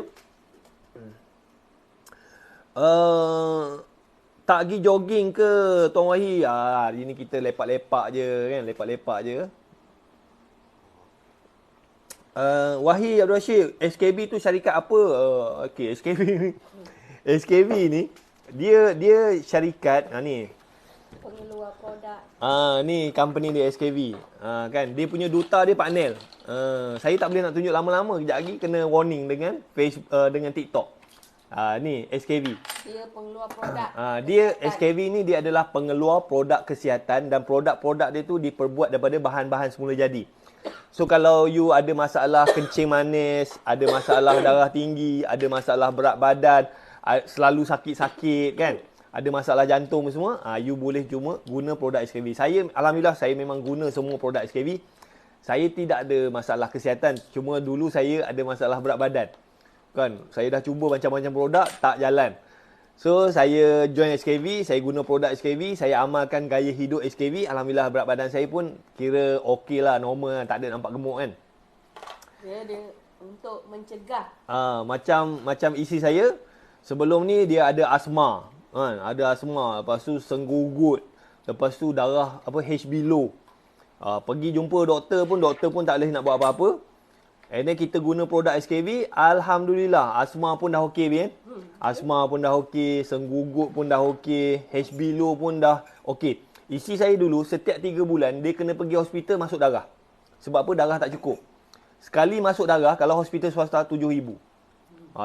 Tak pergi jogging ke Tuan Wahid? Hari ni kita lepak-lepak je kan, Wahid Abdul Rashid, SKB tu syarikat apa? Okay, SKB ni dia syarikat ni. Pengeluar produk. Ni company dia SKB. Kan dia punya duta dia Pak Nel. Saya tak boleh nak tunjuk lama-lama, kejap lagi kena warning dengan dengan TikTok. Ni SKB. Dia pengeluar produk. SKB ni dia adalah pengeluar produk kesihatan, dan produk-produk dia tu diperbuat daripada bahan-bahan semula jadi. So kalau you ada masalah kencing manis, ada masalah darah tinggi, ada masalah berat badan, selalu sakit-sakit kan, ada masalah jantung semua, you boleh cuma guna produk SKB. Alhamdulillah saya memang guna semua produk SKB. Saya tidak ada masalah kesihatan, cuma dulu saya ada masalah berat badan. Kan, saya dah cuba macam-macam produk, tak jalan. So saya join SKB, saya guna produk SKB, saya amalkan gaya hidup SKB. Alhamdulillah berat badan saya pun kira okey lah, normal lah, tak ada nampak gemuk kan. Dia untuk mencegah. Macam isi saya, sebelum ni dia ada asma. Kan, ada asma, lepas tu senggugut, lepas tu darah HB low. Pergi jumpa doktor pun tak boleh nak buat apa-apa. And then kita guna produk SKB, alhamdulillah asma pun dah okey kan. Asma pun dah okey, senggugut pun dah okey, HB low pun dah okey. Isi saya dulu setiap 3 bulan dia kena pergi hospital masuk darah. Sebab apa? Darah tak cukup. Sekali masuk darah, kalau hospital swasta 7,000.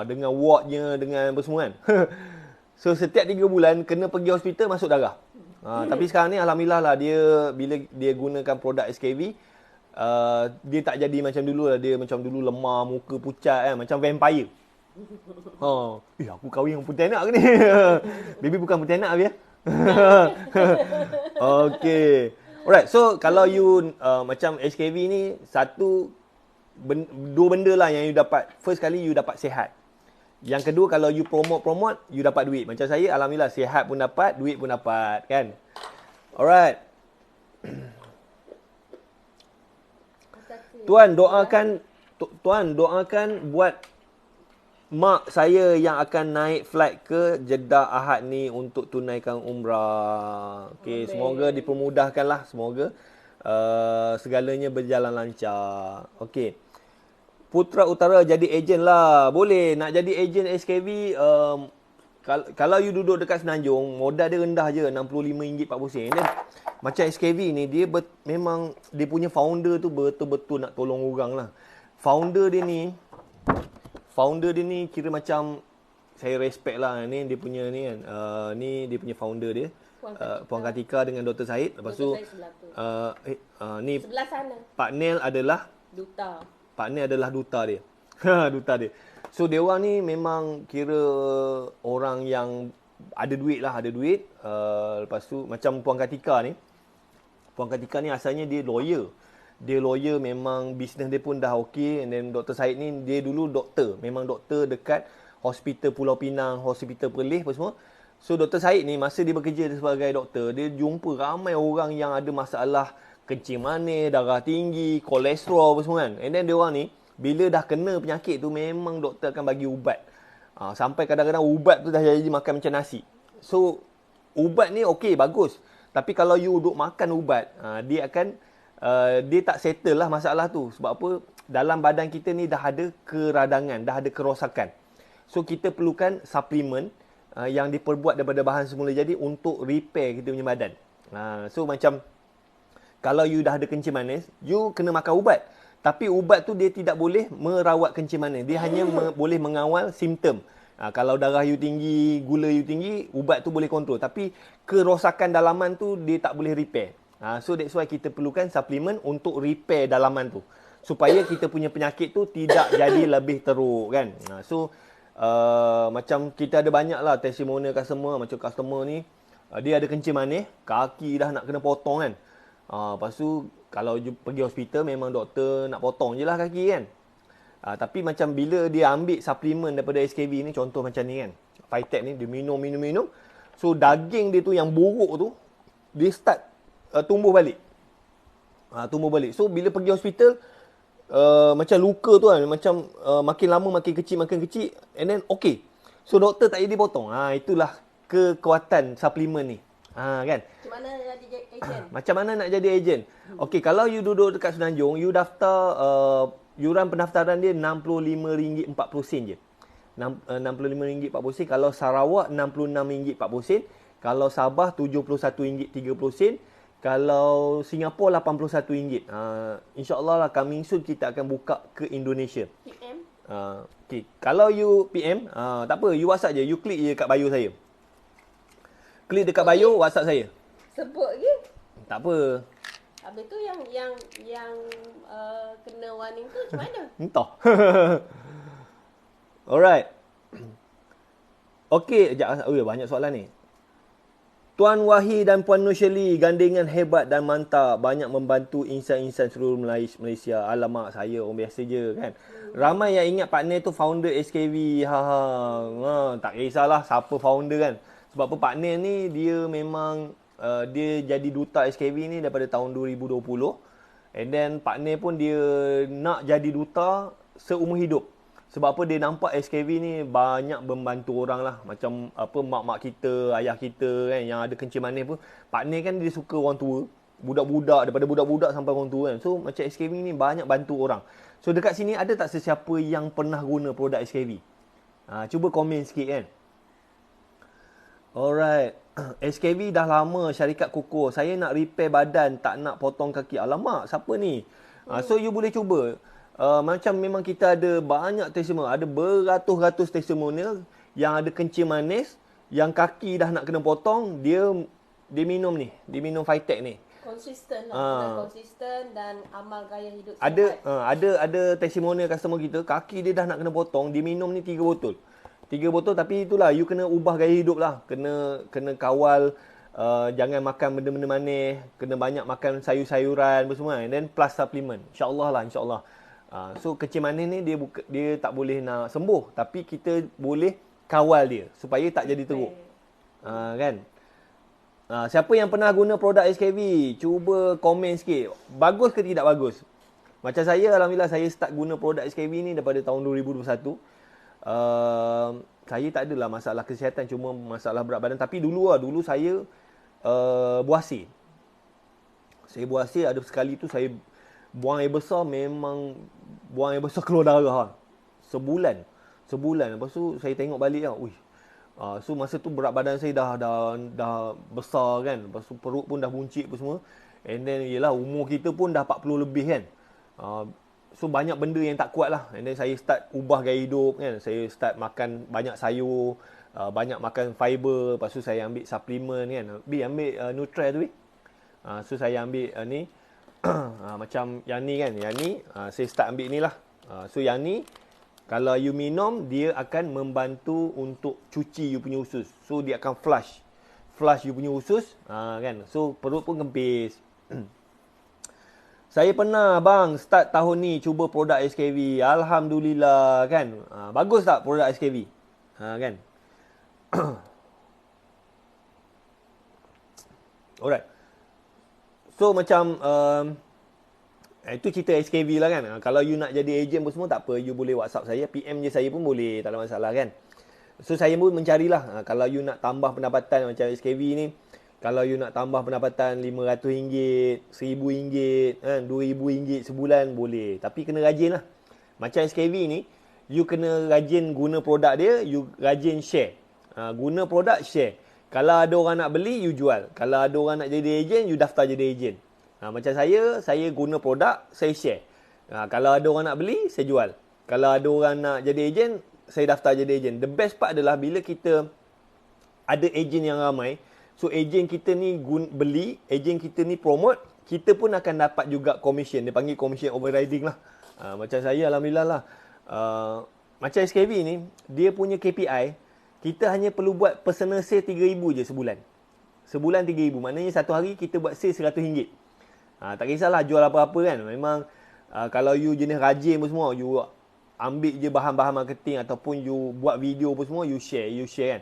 Dengan wardnya, dengan apa semua kan. So setiap 3 bulan kena pergi hospital masuk darah. Tapi sekarang ni alhamdulillah lah, bila dia gunakan produk SKB, dia tak jadi macam dulu lah. Dia macam dulu lemah, muka pucat kan, macam vampire. Aku kahwin dengan pontianak ke ni? Baby bukan pontianak ya. Okay. Alright, so kalau you macam SKB ni, dua benda lah yang you dapat. First kali you dapat sihat. Yang kedua, kalau you promote, you dapat duit. Macam saya, alhamdulillah, sihat pun dapat, duit pun dapat kan. Alright. Tuan doakan buat mak saya yang akan naik flight ke Jeddah Ahad ni untuk tunaikan umrah. Okey, semoga dipermudahkanlah, semoga segalanya berjalan lancar. Okey. Putra Utara jadi ejen lah. Boleh nak jadi ejen SKV. Kalau you duduk dekat Semenanjung, modal dia rendah je, RM65 RM40. Dan macam SKV ni, dia memang dia punya founder tu betul-betul nak tolong orang lah. Founder dia ni kira macam saya respect lah. Ni dia punya ni kan. Ni dia punya founder dia. Puan Katika dengan Dr. Said. Lepas tu ni sebelah sana. Pak Nel adalah Duta. Pak Nel adalah duta dia. Duta dia. So dia orang ni memang kira orang yang ada duit lah, ada duit. Lepas tu macam Puan Katika ni. Puan Katika ni asalnya dia lawyer. Dia lawyer, memang bisnes dia pun dah okey. And then Dr. Said ni dia dulu doktor. Memang doktor dekat Hospital Pulau Pinang, Hospital Perlis apa semua. So Dr. Said ni masa dia bekerja sebagai doktor, dia jumpa ramai orang yang ada masalah kencing manis, darah tinggi, kolesterol apa semua kan. And then dia orang ni bila dah kena penyakit tu memang doktor akan bagi ubat. Sampai kadang-kadang ubat tu dah jadi makan macam nasi. So ubat ni okey, bagus. Tapi kalau you duk makan ubat, dia akan dia tak settle lah masalah tu. Sebab apa? Dalam badan kita ni dah ada keradangan, dah ada kerosakan. So kita perlukan suplemen yang diperbuat daripada bahan semula jadi untuk repair kita punya badan. So macam kalau you dah ada kencing manis, you kena makan ubat. Tapi ubat tu dia tidak boleh merawat kencing manis. Dia hanya boleh mengawal simptom. Kalau darah you tinggi, gula you tinggi, ubat tu boleh kontrol. Tapi kerosakan dalaman tu dia tak boleh repair. So that's why kita perlukan suplemen untuk repair dalaman tu. Supaya kita punya penyakit tu tidak jadi lebih teruk kan. So macam kita ada banyak lah testimonial customer. Macam customer ni, dia ada kencing manis, kaki dah nak kena potong kan. Lepas tu kalau pergi hospital memang doktor nak potong je lah kaki kan. Tapi macam bila dia ambil suplemen daripada SKV ni, contoh macam ni kan, Phytech ni, dia minum. So daging dia tu yang buruk tu, dia start tumbuh balik. So bila pergi hospital, macam luka tu kan, macam makin lama makin kecil, and then okay. So doktor tak jadi potong. Itulah kekuatan suplemen ni. Kan? Macam mana nak jadi ejen? Macam mana nak jadi ejen? Okey, kalau you duduk dekat Semenanjung, you daftar, yuran pendaftaran dia RM65.40 je. RM65.40. Kalau Sarawak RM66.40. Kalau Sabah RM71.30. Kalau Singapura RM81. InsyaAllah lah coming soon kita akan buka ke Indonesia. PM? Okay. Kalau you PM, tak apa, you WhatsApp je. You klik je kat bio saya. Klik dekat bio, WhatsApp saya. Sebut ke? Tak apa. Habis tu yang kena warning tu macam mana? Entah. Alright. Okey, banyak soalan ni. Tuan Wahi dan Puan Nur Shirley, gandengan hebat dan mantap. Banyak membantu insan-insan seluruh Malaysia. Alamak, saya orang biasa je kan. Ramai yang ingat partner tu founder SKV. Tak kisahlah siapa founder kan. Sebab apa, partner ni dia memang dia jadi duta SKV ni daripada tahun 2020. And then partner pun dia nak jadi duta seumur hidup. Sebab apa, dia nampak SKV ni banyak membantu orang lah. Macam apa, mak-mak kita, ayah kita kan, yang ada kencing manis pun. Partner kan dia suka orang tua. Budak-budak, daripada budak-budak sampai orang tua kan. So macam SKV ni banyak bantu orang. So dekat sini ada tak sesiapa yang pernah guna produk SKV? Cuba komen sikit kan. Alright. SKV dah lama syarikat kukuh. Saya nak repair badan, tak nak potong kaki. Alamak, siapa ni? So you boleh cuba. Macam memang kita ada banyak testimonial. Ada beratus-ratus testimonial yang ada kencing manis, yang kaki dah nak kena potong, dia minum ni. Dia minum Phytech ni. Konsisten lah. Konsisten dan amal gaya hidup sihat. Ada testimonial customer kita, kaki dia dah nak kena potong, dia minum ni 3 botol. 3 botol, tapi itulah, you kena ubah gaya hidup lah. Kena kawal, jangan makan benda-benda manis, kena banyak makan sayur-sayuran semua, and then plus suplemen. InsyaAllah lah, insyaAllah. So kencing manis ni dia tak boleh nak sembuh, tapi kita boleh kawal dia supaya tak jadi teruk. Kan? Siapa yang pernah guna produk SKV, cuba komen sikit. Bagus ke tidak bagus? Macam saya, alhamdulillah saya start guna produk SKV ni daripada tahun 2021. Saya tak adalah masalah kesihatan, cuma masalah berat badan. Tapi dulu saya buasir. Saya buasir, ada sekali tu saya buang air besar, memang buang air besar keluar darah. Sebulan. Lepas tu saya tengok balik lah. So masa tu berat badan saya dah besar kan. Lepas tu perut pun dah buncit apa semua. And then yelah, umur kita pun dah 40 lebih kan. So banyak benda yang tak kuat lah. And then saya start ubah gaya hidup kan. Saya start makan banyak sayur, banyak makan fiber. Lepas tu saya ambil suplemen kan. Ambil Nutri tu. So saya ambil ni macam yang ni kan. Yang ni saya start ambil ni lah. So yang ni kalau you minum, dia akan membantu untuk cuci you punya usus. So dia akan flush you punya usus kan. So perut pun kempis. Saya pernah bang start tahun ni cuba produk SKV. Alhamdulillah kan. Bagus tak produk SKV? Kan. Alright. So macam itu cerita SKV lah kan. Kalau you nak jadi ejen pun semua tak apa, you boleh WhatsApp saya, PM je saya pun boleh, tak ada masalah kan. So saya pun mencarilah, kalau you nak tambah pendapatan macam SKV ni, kalau you nak tambah pendapatan RM500, RM1,000 kan, RM2,000 sebulan boleh. Tapi kena rajin lah. Macam SKV ni, you kena rajin guna produk dia, you rajin share. Guna produk, share. Kalau ada orang nak beli, you jual. Kalau ada orang nak jadi ejen, you daftar jadi ejen. Macam saya guna produk, saya share. Kalau ada orang nak beli, saya jual. Kalau ada orang nak jadi ejen, saya daftar jadi ejen. The best part adalah bila kita ada ejen yang ramai, so ejen kita ni beli, ejen kita ni promote, kita pun akan dapat juga commission. Dia panggil commission overriding lah. Macam saya alhamdulillah lah. Macam SKV ni, dia punya KPI, kita hanya perlu buat personal sale RM3,000 je sebulan. Sebulan RM3,000. Maknanya satu hari kita buat sale RM100. Tak kisahlah jual apa-apa kan. Memang kalau you jenis rajin pun semua, you ambil je bahan-bahan marketing ataupun you buat video pun semua, you share kan.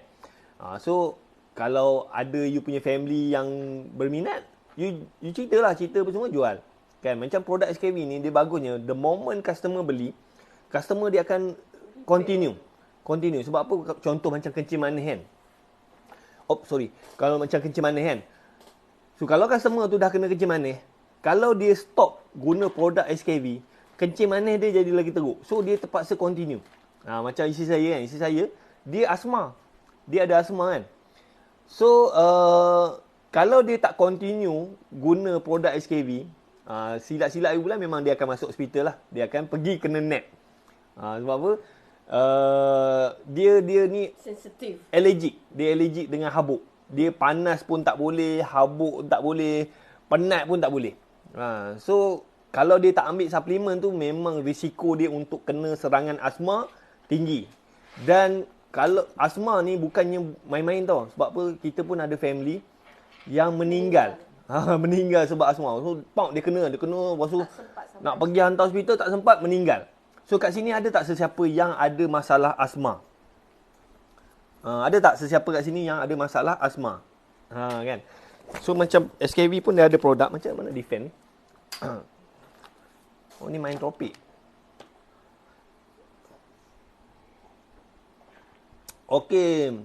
So kalau ada you punya family yang berminat, you cerita pun semua jual. Kan macam produk SKV ni, dia bagusnya the moment customer beli, customer dia akan continue. Sebab apa? Contoh macam kencing manis kan. Kalau macam kencing manis kan. So kalau customer tu dah kena kencing manis, kalau dia stop guna produk SKV, kencing manis dia jadi lagi teruk. So dia terpaksa continue. Macam isteri saya kan. Isteri saya, dia asma. Dia ada asma kan. So kalau dia tak continue guna produk SKV, silap-silap bulan memang dia akan masuk hospital lah. Dia akan pergi kena nap. Sebab apa? Dia ni sensitif. Allergic. Dia allergic dengan habuk. Dia panas pun tak boleh, habuk tak boleh, penat pun tak boleh. So kalau dia tak ambil suplemen tu, memang risiko dia untuk kena serangan asma tinggi. Dan kalau asma ni bukannya main-main tau. Sebab apa? Kita pun ada family yang meninggal. Meninggal sebab asma. So dia kena lepas tu nak pergi hantar hospital tak sempat, meninggal. So kat sini ada tak sesiapa yang ada masalah asma? Ada tak sesiapa kat sini yang ada masalah asma? Kan? So macam SKV pun dia ada produk macam mana Defend. Ni main topik. Okey.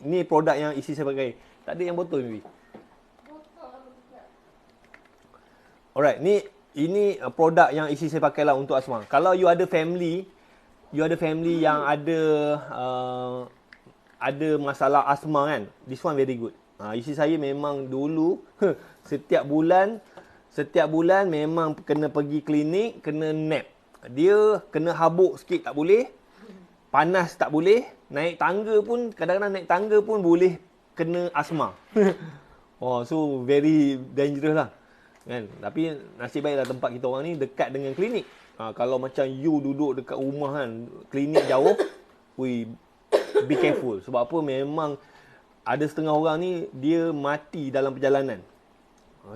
Ni produk yang isi saya pakai. Tak ada yang botol ni. Alright, ini produk yang isi saya pakai lah untuk asma. Kalau you ada family yang ada masalah asma kan, this one very good. Isteri saya memang dulu setiap bulan memang kena pergi klinik, kena nap. Dia kena habuk sikit tak boleh, panas tak boleh, naik tangga pun, kadang-kadang naik tangga pun boleh kena asma. So very dangerous lah. Kan? Tapi nasib baiklah tempat kita orang ni dekat dengan klinik. Kalau macam you duduk dekat rumah kan, klinik jauh, be careful. Sebab apa? Memang ada setengah orang ni dia mati dalam perjalanan.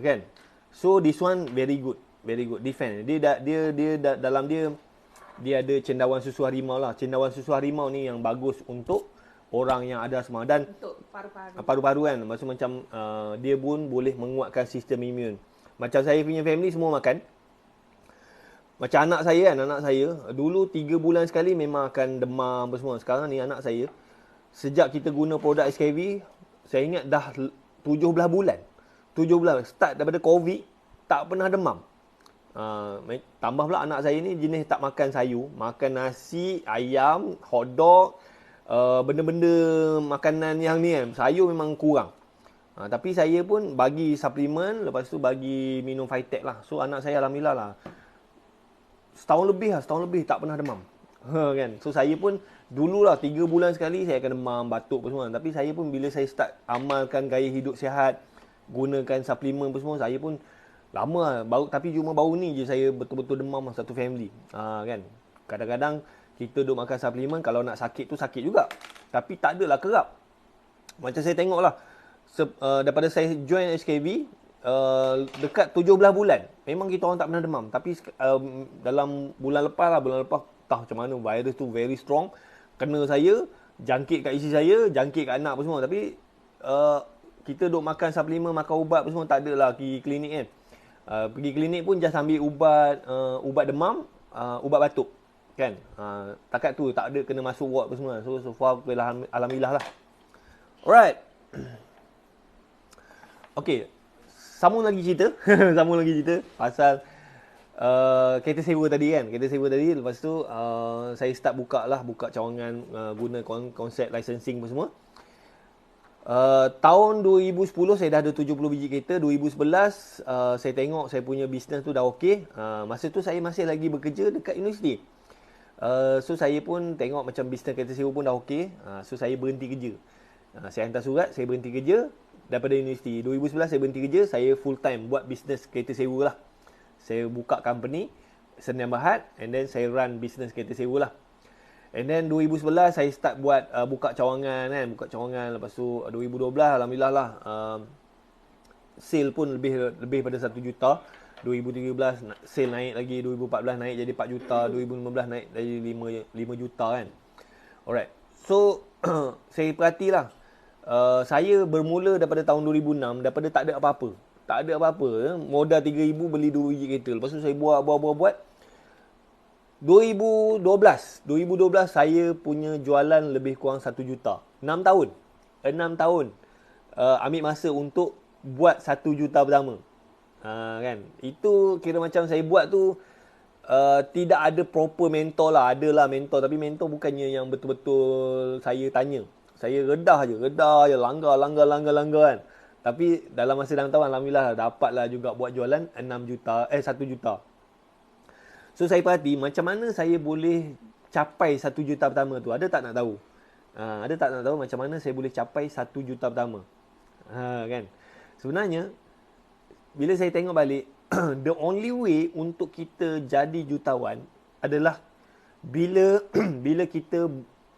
Kan? So this one very good. Defend. Dia dalam dia ada cendawan susu harimau lah. Cendawan susu harimau ni yang bagus untuk orang yang ada asma dan untuk paru-paru. Paru-paru kan. Maksud macam dia pun boleh menguatkan sistem imun. Macam saya punya family semua makan. Macam anak saya kan, anak saya dulu 3 bulan sekali memang akan demam apa semua. Sekarang ni anak saya, sejak kita guna produk SKV, saya ingat dah 17 bulan. 17 start daripada COVID, tak pernah demam. Tambah pula anak saya ni jenis tak makan sayur, makan nasi, ayam, hotdog, benda-benda makanan yang ni kan, sayur memang kurang. Tapi saya pun bagi suplemen, lepas tu bagi minum Vitec lah. So anak saya alhamdulillah lah, setahun lebih tak pernah demam. Kan. So saya pun dululah 3 bulan sekali saya akan demam, batuk apa semua. Tapi saya pun bila saya start amalkan gaya hidup sihat, gunakan suplemen apa semua, saya pun lama lah, tapi cuma baru ni je saya betul-betul demam satu family. Kan. Kadang-kadang kita duk makan suplemen, kalau nak sakit tu sakit juga. Tapi tak adalah kerap. Macam saya tengok lah, daripada saya join SKV, dekat 17 bulan memang kita orang tak pernah demam. Tapi dalam bulan lepas tak macam mana virus tu very strong, kena saya, jangkit kat isteri saya, jangkit kat anak apa semua. Tapi kita duk makan suplemen, makan ubat apa semua, tak adalah pergi klinik kan. Pergi klinik pun just ambil ubat demam, ubat batuk kan. Takat tu tak ada kena masuk ward apa semua. So far alhamdulillah lah. Alright. Okay, sambung lagi cerita pasal kereta sewa tadi kan. Kereta sewa tadi, lepas tu saya start buka cawangan, guna konsep licensing apa semua. Tahun 2010 saya dah ada 70 biji kereta. 2011 saya tengok saya punya bisnes tu dah okey. Masa tu saya masih lagi bekerja dekat universiti. So saya pun tengok macam bisnes kereta sewa pun dah okey. So saya berhenti kerja. Saya hantar surat, saya berhenti kerja daripada universiti. 2011 saya berhenti kerja, saya full time buat bisnes kereta sewa lah. Saya buka company Senin Berhad, and then saya run bisnes kereta sewa lah. And then 2011 saya start buat buka cawangan kan, lepas tu 2012 alhamdulillah lah, sale pun lebih pada 1 juta. 2013 sale naik lagi, 2014 naik jadi 4 juta, 2015 naik jadi 5 juta kan. Alright. So saya perhatilah, saya bermula daripada tahun 2006, daripada tak ada apa-apa. Modal 3,000 beli 2 biji kereta. Lepas tu saya buat. 2012 saya punya jualan lebih kurang 1 juta. 6 tahun ambil masa untuk buat 1 juta pertama. Kan. Itu kira macam saya buat tu tidak ada proper mentor lah. Adalah mentor, tapi mentor bukannya yang betul-betul saya tanya. Saya redah je, langgar kan. Tapi dalam masa 6 tahun alhamdulillah dapatlah juga buat jualan 1 juta. So saya perhati macam mana saya boleh capai 1 juta pertama tu. Ada tak nak tahu? Macam mana saya boleh capai 1 juta pertama? Kan? Sebenarnya bila saya tengok balik, the only way untuk kita jadi jutawan adalah bila kita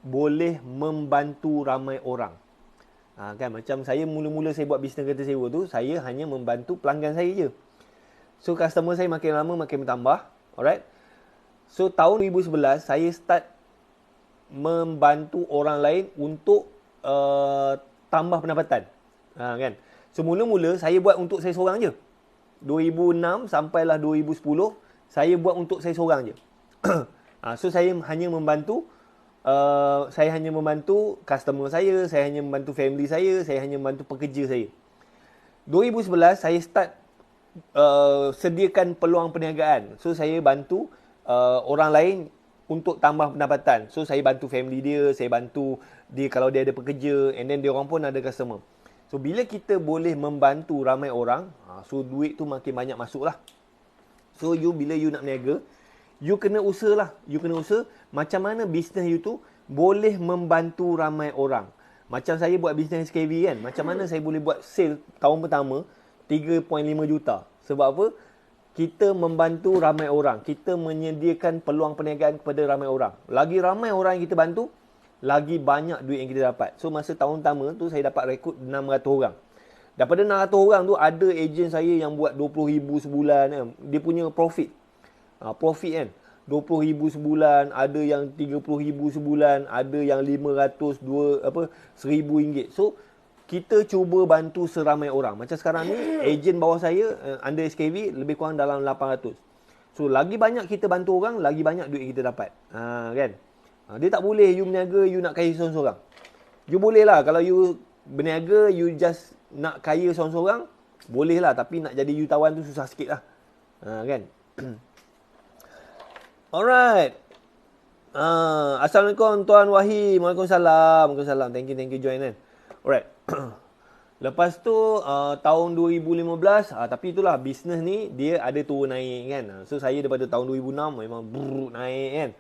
boleh membantu ramai orang. Kan, macam saya mula-mula saya buat bisnes kereta sewa tu, saya hanya membantu pelanggan saya je. So customer saya makin lama makin bertambah. Alright. So tahun 2011 saya start membantu orang lain untuk tambah pendapatan. Kan. So mula-mula saya buat untuk saya seorang je. 2006 sampailah 2010 saya buat untuk saya seorang je. So saya hanya membantu customer saya hanya membantu family saya hanya membantu pekerja saya. 2011 saya start sediakan peluang perniagaan. So saya bantu orang lain untuk tambah pendapatan. So saya bantu family dia, saya bantu dia kalau dia ada pekerja, and then dia orang pun ada customer. So bila kita boleh membantu ramai orang, so duit tu makin banyak masuk lah. So bila you nak berniaga, you kena usaha lah. You kena usaha macam mana bisnes you tu boleh membantu ramai orang. Macam saya buat bisnes SKV kan, macam mana saya boleh buat sale tahun pertama 3.5 juta. Sebab apa? Kita membantu ramai orang. Kita menyediakan peluang perniagaan kepada ramai orang. Lagi ramai orang yang kita bantu, lagi banyak duit yang kita dapat. So masa tahun pertama tu saya dapat rekrut 600 orang. Daripada 600 orang tu ada ejen saya yang buat 20,000 sebulan kan. Dia punya profit. Profit kan. 20,000 sebulan, ada yang 30,000 sebulan, ada yang 500, 1,000 ringgit. So kita cuba bantu seramai orang. Macam sekarang ni ejen bawah saya under SKV lebih kurang dalam 800. So lagi banyak kita bantu orang, lagi banyak duit kita dapat. Kan? Dia tak boleh you berniaga, you nak kaya seorang-seorang. You boleh lah kalau you berniaga, you just nak kaya seorang-seorang, boleh lah. Tapi nak jadi jutawan tu susah sikit lah. Kan? Alright. Assalamualaikum Tuan Wahim. Waalaikumsalam. Waalaikumsalam. Thank you join kan. Alright. Lepas tu tahun 2015, tapi itulah bisnes ni dia ada turun naik kan. So saya daripada tahun 2006 memang naik kan.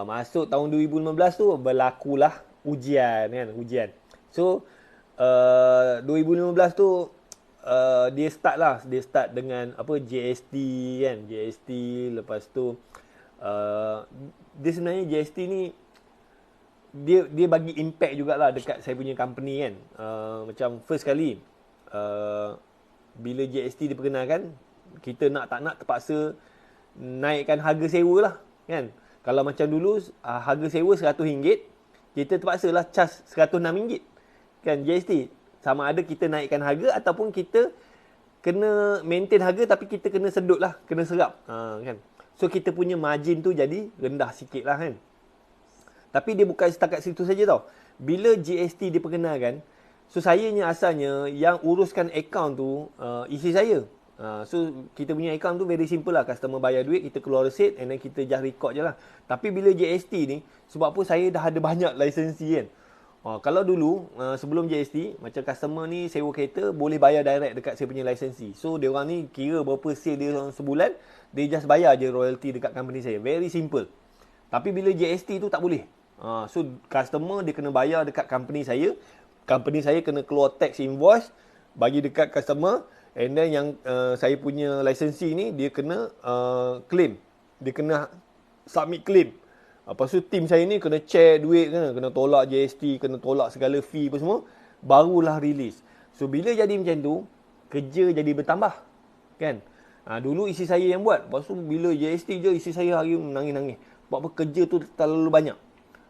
Masuk tahun 2015 tu berlakulah ujian kan, ujian. So 2015 tu dia start dengan apa GST kan, GST. Lepas tu dia sebenarnya GST ni dia bagi impact jugalah dekat saya punya company kan. Macam first kali bila GST diperkenalkan, kita nak tak nak terpaksa naikkan harga sewa lah kan. Kalau macam dulu harga sewa RM100, kita terpaksalah cas RM106 kan GST. Sama ada kita naikkan harga ataupun kita kena maintain harga tapi kita kena sedut lah, kena serap kan. So kita punya margin tu jadi rendah sikit lah kan. Tapi dia bukan setakat situ saja tau. Bila GST diperkenalkan, so sayanya asalnya yang uruskan akaun tu isteri saya. So kita punya akaun tu very simple lah. Customer bayar duit, kita keluar receipt and then kita just record je lah. Tapi bila GST ni, sebab apa saya dah ada banyak lisensi kan. Kalau dulu sebelum GST, macam customer ni sewa kereta boleh bayar direct dekat saya punya lisensi. So dia orang ni kira berapa sale dia sebulan, dia just bayar je royalty dekat company saya. Very simple. Tapi bila GST tu tak boleh. So customer dia kena bayar dekat company saya. Company saya kena keluar tax invoice bagi dekat customer. And then yang saya punya lisensi ni dia kena claim. Dia kena submit claim. Lepas tu tim saya ni kena check duit, kena tolak GST, kena tolak segala fee apa semua, barulah release. So bila jadi macam tu, kerja jadi bertambah. Kan? Dulu isteri saya yang buat. Lepas tu bila GST je, isteri saya hari menangis-nangis. Sebab apa kerja tu terlalu banyak.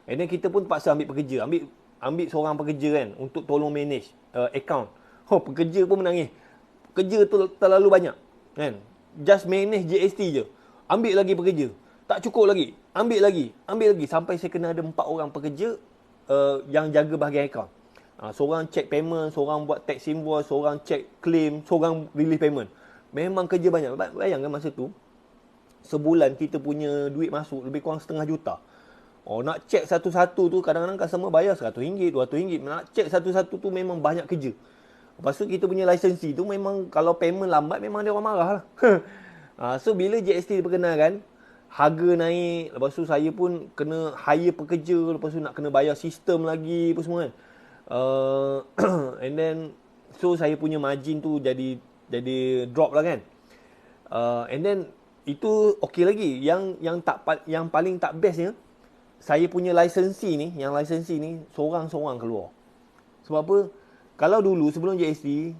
And then kita pun terpaksa ambil pekerja. Ambil seorang pekerja kan untuk tolong manage account. Pekerja pun menangis. Kerja tu terlalu banyak. Kan? Just manage GST je. Ambil lagi pekerja. Tak cukup lagi. Ambil lagi. Sampai saya kena ada 4 orang pekerja yang jaga bahagian account. Seorang check payment, seorang buat tax invoice, seorang check claim, seorang release payment. Memang kerja banyak. Bayangkan masa tu, sebulan kita punya duit masuk lebih kurang RM500,000. Nak check satu-satu tu kadang-kadang customer bayar RM100, RM200. Nak check satu-satu tu memang banyak kerja. Lepas tu kita punya lisensi tu memang kalau payment lambat memang dia orang marah lah. So bila GST diperkenalkan, harga naik. Lepas tu saya pun kena hire pekerja. Lepas tu nak kena bayar sistem lagi apa semua kan. And then so saya punya margin tu jadi drop lah kan. And then itu okey lagi. Yang paling tak bestnya, saya punya lisensi ni seorang-seorang keluar. Sebab apa? Kalau dulu sebelum GST,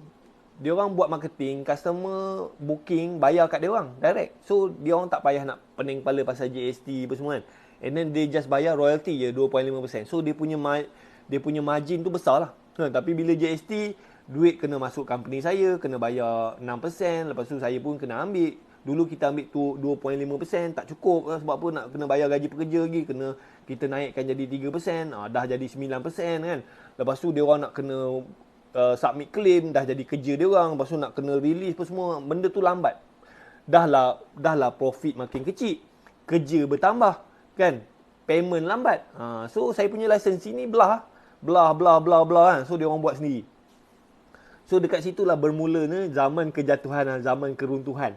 dia orang buat marketing, customer booking, bayar kat dia orang direct. So dia orang tak payah nak pening kepala pasal GST apa semua kan. And then they just bayar royalty je 2.5%. So dia punya margin tu besar lah. Tapi bila GST, duit kena masuk company saya, kena bayar 6%. Lepas tu saya pun kena ambil. Dulu kita ambil tu 2.5%, tak cukup lah. Sebab apa nak kena bayar gaji pekerja lagi, kena kita naikkan jadi 3%, dah jadi 9% kan. Lepas tu dia orang nak kena submit claim, dah jadi kerja dia orang. Lepas tu nak kena release apa semua, benda tu lambat. Dahlah profit makin kecil, kerja bertambah kan, payment lambat. So saya punya lisensi ni blah kan. So dia orang buat sendiri. So dekat situlah bermulanya zaman kejatuhan, zaman keruntuhan.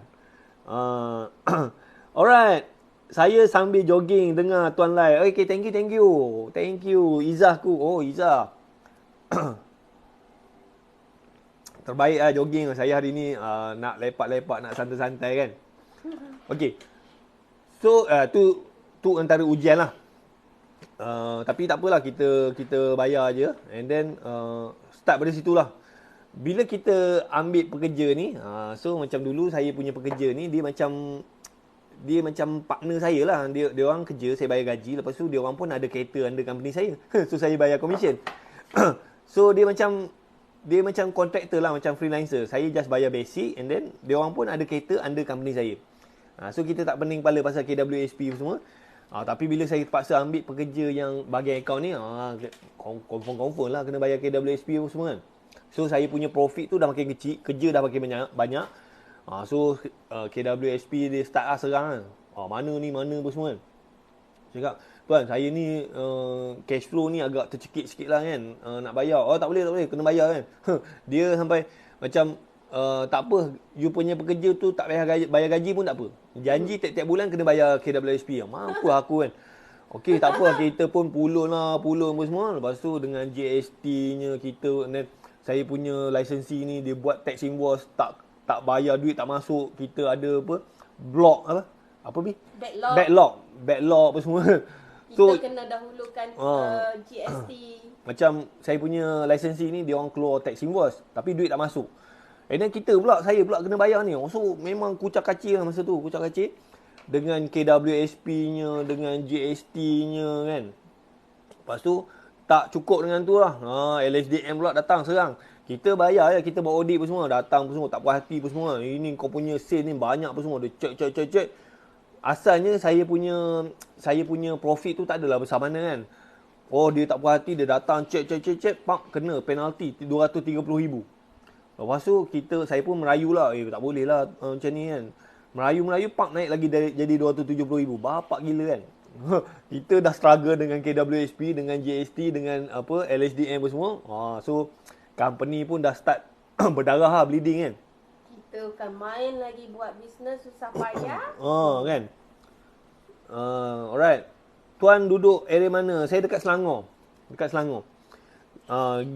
Alright, saya sambil jogging dengar Tuan Lai. Okay, thank you Izzahku. Izzah terbaik lah jogging. Saya hari ni nak lepak-lepak, nak santai-santai kan. Okay, so tu antara ujian lah. Tapi tak apalah, kita bayar je. And then start pada situlah. Bila kita ambil pekerja ni, so macam dulu saya punya pekerja ni, dia macam partner saya lah. Dia orang kerja, saya bayar gaji. Lepas tu dia orang pun ada kereta under company saya. So saya bayar commission. So dia macam contractor lah, macam freelancer. Saya just bayar basic and then dia orang pun ada kereta under company saya. So kita tak pening kepala pasal KWSP semua. Tapi bila saya terpaksa ambil pekerja yang bahagian akaun ni, confirm lah kena bayar KWSP semua kan. So saya punya profit tu dah makin kecil, kerja dah makin banyak. So KWSP dia start serang kan. Mana apa semua kan. Cakap, tuan saya ni cash flow ni agak tercekik sikit lah kan, nak bayar. Tak boleh, kena bayar kan. Dia sampai macam tak apa, you punya pekerja tu tak bayar gaji pun tak apa. Janji tiap-tiap bulan kena bayar KWSP. Mampu aku kan. Okey, tak apa, kita pun pulun apa semua. Lepas tu dengan GST-nya kita, dan saya punya lisensi ni dia buat tax invoice tak bayar, duit tak masuk. Kita ada apa? Block apa bi? Backlog apa semua. So, kita kena dahulukan GST. Macam saya punya lisensi ni dia orang keluar tax invoice tapi duit tak masuk. And then saya pula kena bayar ni. So memang kucak-kacir lah masa tu, kucak-kacir. Dengan KWSP-nya, dengan GST-nya kan. Lepas tu tak cukup dengan tu lah. LSDM pula datang serang. Kita bayar ya, kita buat audit apa semua, datang apa semua, tak puas hati apa semua. Ini kau punya sale ni banyak apa semua. Dia check. Asalnya saya punya profit tu tak adalah besar mana kan. Dia tak puas hati, dia datang check, pak kena penalti 230,000. Lepas tu saya pun merayu lah, tak boleh lah macam ni kan. Merayu pak naik lagi jadi 270,000. Bapak gila kan. Kita dah struggle dengan KWSP, dengan GST, dengan LSDM apa semua. So company pun dah start berdarah lah, bleeding kan. Kita bukan main lagi buat bisnes susah payah. Kan. Alright. Tuan duduk area mana? Saya dekat Selangor.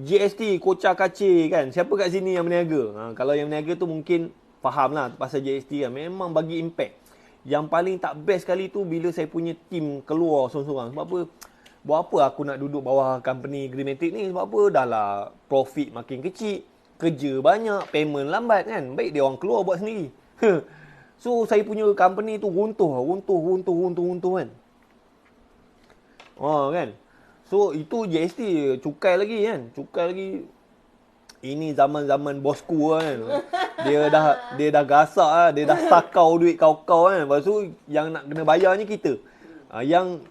GST kocak-kacir kan. Siapa kat sini yang berniaga? Kalau yang berniaga tu mungkin faham lah pasal GST kan. Memang bagi impact. Yang paling tak best kali tu bila saya punya team keluar sorang-sorang. Sebab apa? Buat apa aku nak duduk bawah company Greenmatic ni? Sebab apa? Dah lah profit makin kecil. Kerja banyak, payment lambat kan. Baik dia orang keluar buat sendiri. So saya punya company tu runtuh kan. Kan. So itu GST, cukai lagi. Ini zaman-zaman bosku kan. Dia dah gasak lah, dia dah sakau duit kau-kau kan. Lepas tu yang nak kena bayarnya kita. Yang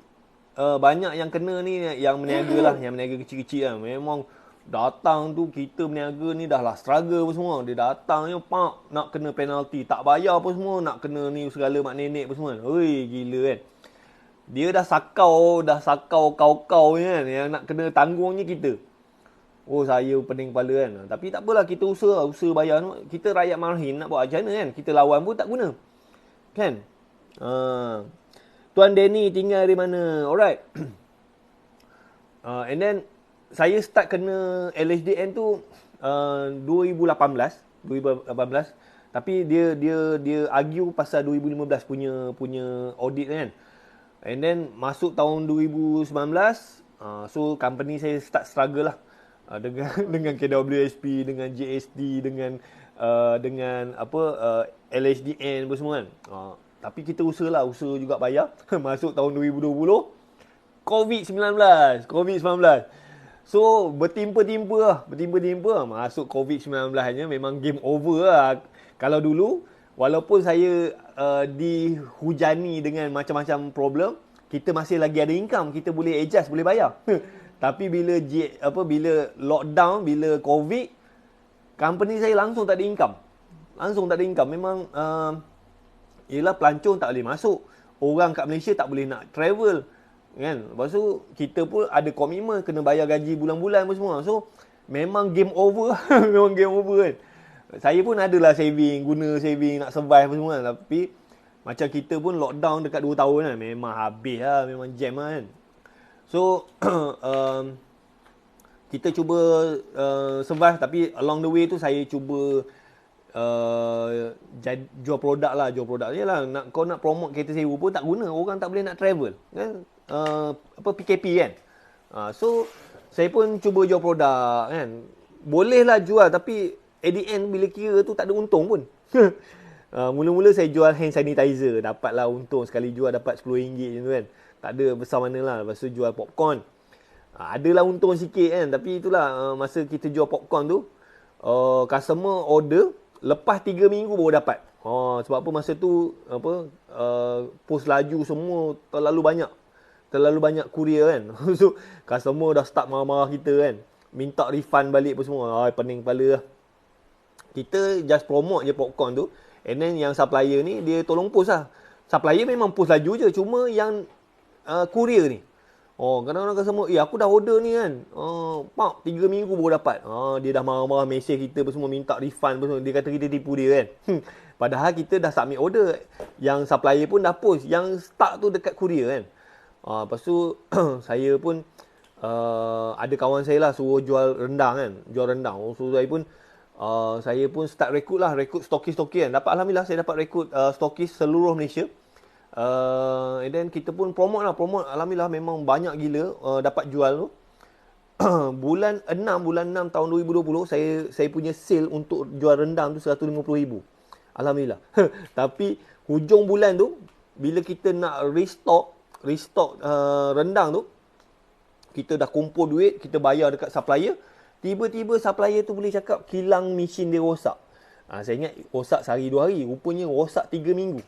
banyak yang kena ni yang berniaga lah, yang berniaga kecil-kecil kan. Memang datang tu kita berniaga ni dah lah struggle apa semua. Dia datang je pak nak kena penalti, tak bayar apa semua, nak kena ni segala mak nenek apa semua. Oi gila kan. Dia dah sakau kau-kau kan, yang nak kena tanggungnya kita. Saya pening kepala kan. Tapi tak apalah, kita usaha bayar. Kita rakyat marhin nak buat macam mana kan. Kita lawan pun tak guna. Kan? Tuan Danny tinggal di mana? Alright. And then saya start kena LHDN tu 2018. Tapi dia argue pasal 2015 punya audit kan. And then masuk tahun 2019, so company saya start struggle lah dengan KWSP, dengan GST, dengan LHDN apa semua kan. Tapi kita usaha juga bayar. Masuk tahun 2020, COVID-19. So bertimpa-timpa masuk COVID-19-nya memang game over lah. Kalau dulu walaupun saya dihujani dengan macam-macam problem, kita masih lagi ada income, kita boleh adjust, boleh bayar. Tapi bila lockdown, bila COVID, company saya langsung tak ada income. Memang ialah pelancong tak boleh masuk. Orang kat Malaysia tak boleh nak travel. Kan? Lepas tu kita pun ada komitmen kena bayar gaji bulan-bulan apa semua. So memang game over. Memang game over kan. Saya pun adalah guna saving nak survive apa semua. Tapi macam kita pun lockdown dekat 2 tahun kan. Memang habis lah. Memang jam lah kan. So kita cuba survive. Tapi along the way tu saya cuba jual produk. Yelah, kau nak promote kereta sewa pun tak guna. Orang tak boleh nak travel kan. PKP kan. So saya pun cuba jual produk kan. Bolehlah jual tapi at the end bila kira tu tak ada untung pun. Mula-mula saya jual hand sanitizer, dapatlah untung sekali jual dapat RM10 macam tu kan. Tak ada besar mana lah. Lepas tu jual popcorn, adalah untung sikit kan. Tapi itulah masa kita jual popcorn tu, customer order lepas 3 minggu baru dapat. Sebab apa masa tu post laju semua terlalu banyak kurier kan. So customer dah start marah-marah kita kan, minta refund balik apa semua. Pening kepala lah. Kita just promote je popcorn tu, and then yang supplier ni dia tolong post lah. Supplier memang post laju je, cuma yang kurier ni, kadang-kadang customer, aku dah order ni kan, 3 minggu baru dapat. Dia dah marah-marah, mesej kita apa semua, minta refund apa semua. Dia kata kita tipu dia kan. Padahal kita dah submit order. Yang supplier pun dah post, yang start tu dekat kurier kan. Lepas tu saya pun ada kawan saya lah suruh jual rendang kan, so saya pun start rekrut stokis kan. Alhamdulillah saya dapat rekrut stokis seluruh Malaysia. And then kita pun promote. Alhamdulillah memang banyak gila dapat jual tu. bulan 6 tahun 2020 saya punya sale untuk jual rendang tu 150,000. Alhamdulillah. Tapi hujung bulan tu bila kita nak restock rendang tu, kita dah kumpul duit, kita bayar dekat supplier. Tiba-tiba supplier tu boleh cakap kilang mesin dia rosak. Saya ingat rosak sehari 2 hari, rupanya rosak 3 minggu.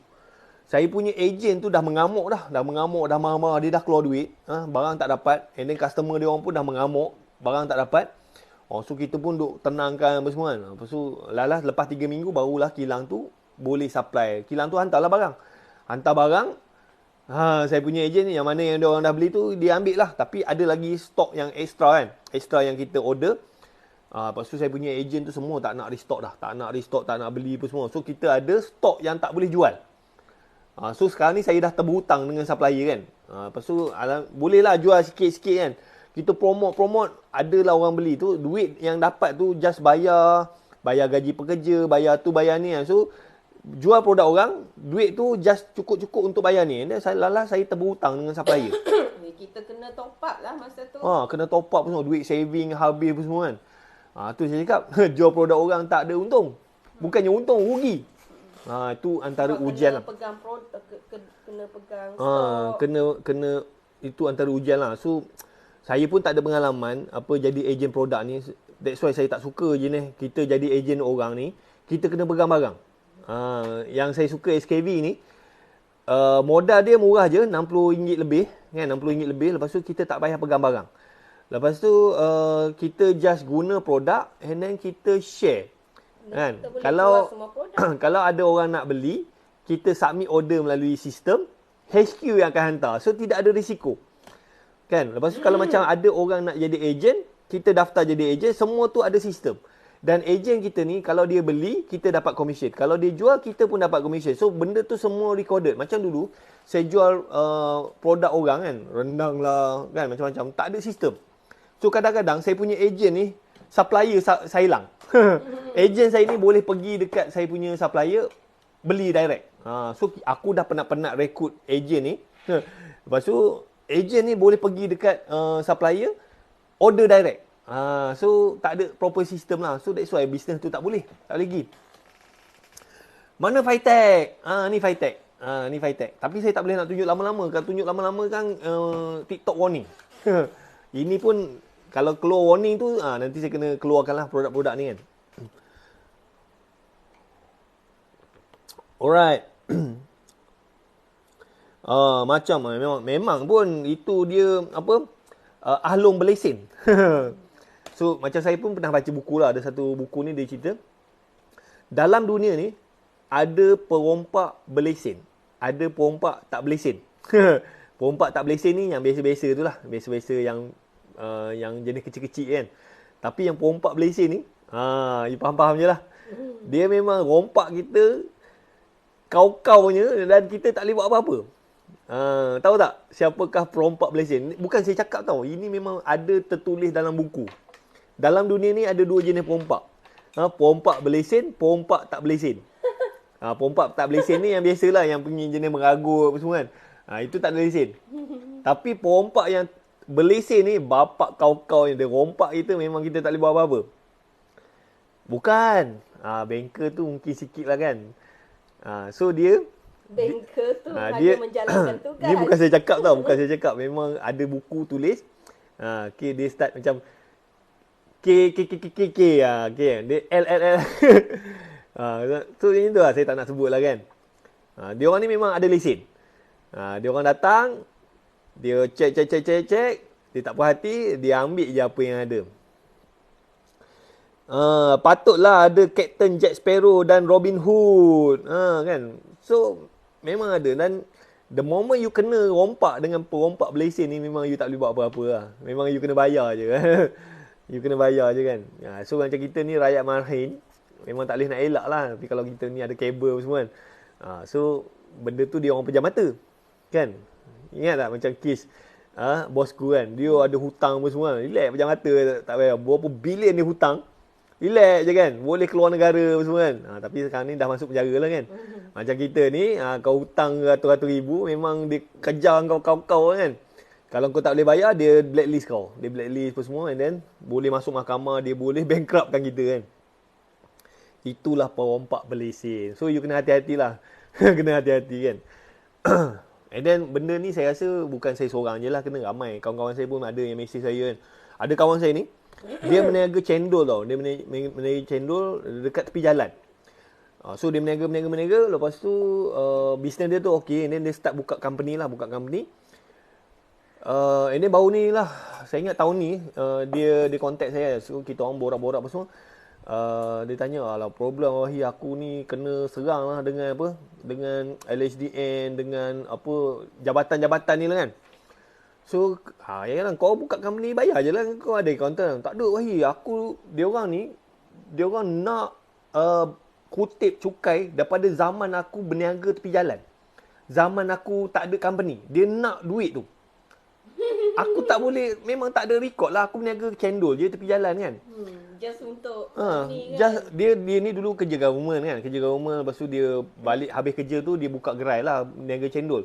Saya punya ejen tu dah mengamuk, dah marah-marah, dia dah keluar duit, barang tak dapat, and then customer dia orang pun dah mengamuk, barang tak dapat. So kita pun duk tenangkan apa semua kan. Lepas tu lepas 3 minggu barulah kilang tu boleh supply. Kilang tu hantar barang. Saya punya ejen ni, yang mana yang dia orang dah beli tu, dia ambil lah. Tapi ada lagi stok yang extra kan, extra yang kita order. Lepas tu saya punya ejen tu semua tak nak restock dah, tak nak beli apa semua. So kita ada stok yang tak boleh jual. So sekarang ni saya dah terhutang dengan supplier kan. Lepas tu bolehlah jual sikit-sikit kan. Kita promote, adalah orang beli tu, duit yang dapat tu just bayar gaji pekerja, bayar tu bayar ni kan. So jual produk orang, duit tu just cukup-cukup untuk bayar ni. Dan saya terhutang dengan supplier. Kita kena top up lah masa tu. Kena top up semua, duit saving habis apa semua kan. Tu saya cakap, jual produk orang tak ada untung. Bukannya untung, rugi. Itu antara ujian lah. Kena pegang stok. Kena itu antara ujian lah. So saya pun tak ada pengalaman jadi ejen produk ni. That's why saya tak suka je ni kita jadi ejen orang ni, kita kena pegang barang. Yang saya suka SKV ni, modal dia murah je, RM60 lebih kan, RM60 lebih. Lepas tu kita tak payah pegang barang. Lepas tu kita just guna produk and then kita share. Kan? Kalau ada orang nak beli, kita submit order melalui sistem, HQ yang akan hantar. So tidak ada risiko. Kan? Lepas tu kalau macam ada orang nak jadi ejen, kita daftar jadi ejen, semua tu ada sistem. Dan ejen kita ni kalau dia beli, kita dapat komisen. Kalau dia jual, kita pun dapat komisen. So benda tu semua recorded. Macam dulu saya jual produk orang kan, rendang lah kan, macam-macam, tak ada sistem. So kadang-kadang saya punya ejen ni, supplier saya hilang. Ejen saya ni boleh pergi dekat saya punya supplier, beli direct. So aku dah penat-penat rekrut ejen ni. Lepas tu ejen ni boleh pergi dekat supplier, order direct. So tak ada proper system lah. So that's why business tu tak boleh pergi. Mana Fitech? Ni Fitech. Ni Fitech. Tapi saya tak boleh nak tunjuk lama-lama. Kalau tunjuk lama-lama kan TikTok warning. Ini pun kalau keluar warning tu, nanti saya kena keluarkanlah produk-produk ni kan. Alright. Macam memang pun itu dia ahlong berlesen. So macam saya pun pernah baca buku lah. Ada satu buku ni dia cerita, dalam dunia ni ada perompak berlesen, ada perompak tak berlesen. Perompak tak berlesen ni yang biasa-biasa tu lah, biasa-biasa yang jenis kecil-kecil kan. Tapi yang perompak berlesen ni, you faham-faham je lah. Dia memang rompak kita kau-kaunya dan kita tak boleh buat apa-apa. Tahu tak siapakah perompak berlesen? Bukan saya cakap tau, ini memang ada tertulis dalam buku. Dalam dunia ni ada 2 jenis perompak. Perompak berlesen, perompak tak berlesen. Perompak tak berlesen ni yang biasalah, yang punya jenis meragut apa semua kan. Itu tak ada lesen. Tapi perompak yang berlesen ni, bapak kau-kau yang dia rompak kita, memang kita tak boleh buat apa-apa. Bukan. Banker tu mungkin sikit lah kan. So dia banker tu hanya menjalankan tugas. Ni bukan saya cakap tau, bukan saya cakap. Memang ada buku tulis. Okay, dia start macam K, dia L. So yang itu lah saya tak nak sebut lah kan. Dia orang ni memang ada lesen. Dia orang datang, dia cek, dia tak puas hati, dia ambil je apa yang ada. Patutlah ada Captain Jack Sparrow dan Robin Hood. Kan. So memang ada. Dan the moment you kena rompak dengan perompak berlesen ni, memang you tak boleh buat apa-apa lah. Memang you kena bayar je. You kena bayar je kan. So macam kita ni rakyat marhain, memang tak boleh nak elak lah. Tapi kalau kita ni ada kabel semua kan. So benda tu dia orang pejam mata. Kan. Ingat tak macam kes bosku kan. Dia ada hutang apa semua. Relax pejam mata tak payah. Berapa bilion dia hutang. Relax je kan. Boleh keluar negara apa semua kan. Tapi sekarang ni dah masuk penjara lah kan. Macam kita ni, kau hutang ratus-ratus ribu, memang dia kejar kau kan. Kalau kau tak boleh bayar, dia blacklist kau. Dia blacklist apa semua and then boleh masuk mahkamah, dia boleh bankruptkan kita kan. Itulah perompak berlesen. So you kena hati-hatilah. Kena hati-hati kan. And then benda ni saya rasa bukan saya seorang je lah, kena ramai. Kawan-kawan saya pun ada yang mesej saya kan. Ada kawan saya ni, dia meniaga cendol tau. Dia meniaga cendol dekat tepi jalan. So dia meniaga. Lepas tu bisnes dia tu okey. And then dia start buka company. And then baru ni lah, saya ingat tahun ni, dia contact saya. So kita orang borak-borak apa semua. Dia tanya, alah problem aku ni kena serang lah dengan apa? Dengan LHDN, dengan apa, jabatan-jabatan ni lah kan. So, ya kan, kau buka company bayar je lah, kau ada accountant. Tak ada, dia orang nak kutip cukai daripada zaman aku berniaga tepi jalan. Zaman aku tak ada company. Dia nak duit tu. Aku tak boleh, memang tak ada record lah. Aku berniaga cendol je tepi jalan kan. Just untuk ni kan. Dia ni dulu kerja government kan. Kerja government, lepas tu dia balik habis kerja tu, dia buka gerai lah, berniaga cendol.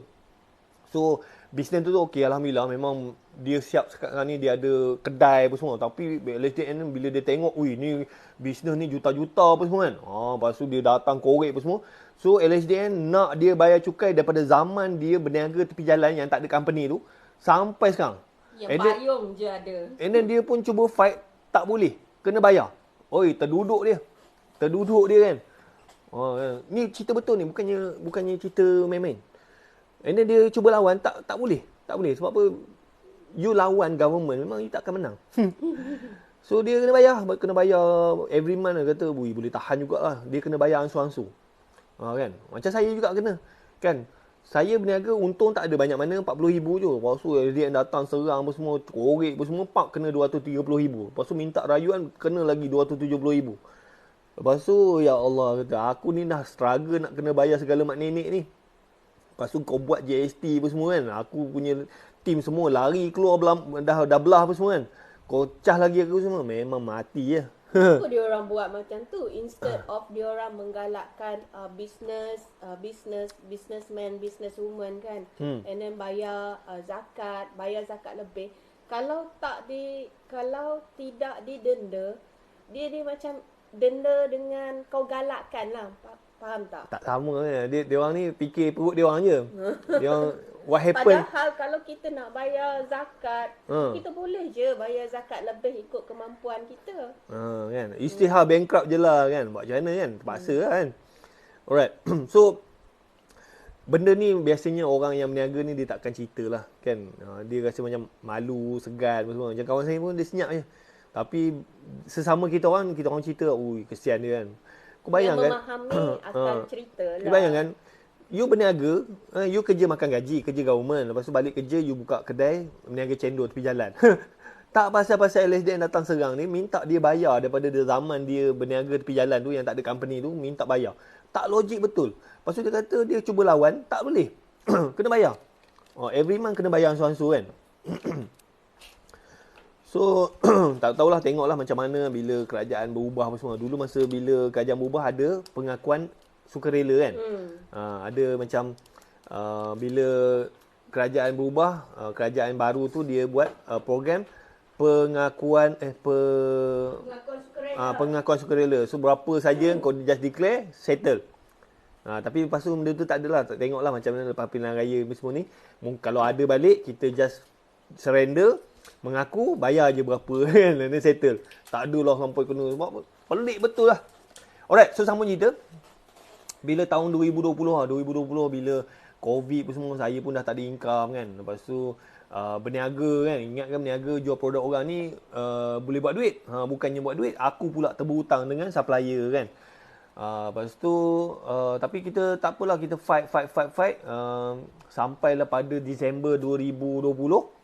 So, bisnes tu okey, alhamdulillah. Memang dia siap sekarang ni, dia ada kedai apa semua. Tapi LHDN bila dia tengok, ni bisnes ni juta-juta apa semua kan. Lepas tu dia datang korek apa semua. So, LHDN nak dia bayar cukai daripada zaman dia berniaga tepi jalan yang tak ada company tu, sampai sekarang. Yang payung je ada. And then dia pun cuba fight, tak boleh. Kena bayar. Terduduk dia kan. Ni cerita betul ni, bukannya cerita main-main. And then dia cuba lawan, tak boleh. Tak boleh. Sebab apa? You lawan government, memang you tak akan menang. So dia kena bayar every month. Dia kata, boleh tahan jugalah. Dia kena bayar ansur-ansur. Kan? Macam saya juga kena. Kan? Saya berniaga, untung tak ada banyak mana, 40,000 je. Lepas tu dia datang serang apa semua, korek apa semua, kena 230,000. Lepas tu minta rayuan, kena lagi 270,000. Lepas tu, ya Allah, kata, aku ni dah struggle nak kena bayar segala mak nenek ni. Lepas tu kau buat GST apa semua kan. Aku punya tim semua lari keluar dah belah apa semua kan. Kau cah lagi aku semua, memang mati je. Kenapa dia orang buat macam tu? Instead of dia orang menggalakkan businessman, businesswoman kan. And then bayar zakat lebih. Kalau tidak didenda, dia macam denda dengan kau galakkan lah. Faham tak? Tak sama kan. Dia orang ni fikir perut dia orang je. Dia orang what happened. Padahal kalau kita nak bayar zakat, kita boleh je bayar zakat lebih ikut kemampuan kita. Kan. Istihar bankrupt je lah kan. Buat macam mana kan. Terpaksa kan. Alright. So, benda ni biasanya orang yang berniaga ni dia takkan cerita lah kan. Dia rasa macam malu, segan semua. Macam kawan saya pun dia senyap je. Tapi sesama kita orang cerita, kesian dia kan. Kau bayang yang memahami akan cerita lah. Kau bayang kan, you berniaga, you kerja makan gaji, kerja government. Lepas tu balik kerja, you buka kedai, berniaga cendol tepi jalan. Tak pasal-pasal LSDN datang serang ni, minta dia bayar daripada zaman dia berniaga tepi jalan tu, yang tak ada company tu, minta bayar. Tak logik betul. Lepas tu dia kata, dia cuba lawan, tak boleh. Kena bayar. Every month kena bayar ansur-ansur kan. So, tak tahulah, tengoklah macam mana bila kerajaan berubah apa semua. Dulu masa bila kerajaan berubah ada pengakuan sukarela kan. Ada macam bila kerajaan berubah, kerajaan baru tu dia buat program pengakuan sukarela. So berapa saja kau just declare, settle. Tapi lepas tu benda tu tak adalah. Tengoklah macam mana lepas pilihan raya semua ni. Kalau ada balik, kita just surrender, mengaku, bayar je berapa kan, dan settle. Tak adalah sampai kena. Pelik betul lah. Alright, so sambung cerita. Bila tahun 2020 bila COVID pun semua, saya pun dah tak ada income kan. Lepas tu berniaga kan. Ingat kan berniaga jual produk orang ni boleh buat duit. Bukannya buat duit, aku pula terberhutang dengan supplier kan. Lepas tu tapi kita tak apalah, kita fight. Sampailah pada Disember 2020.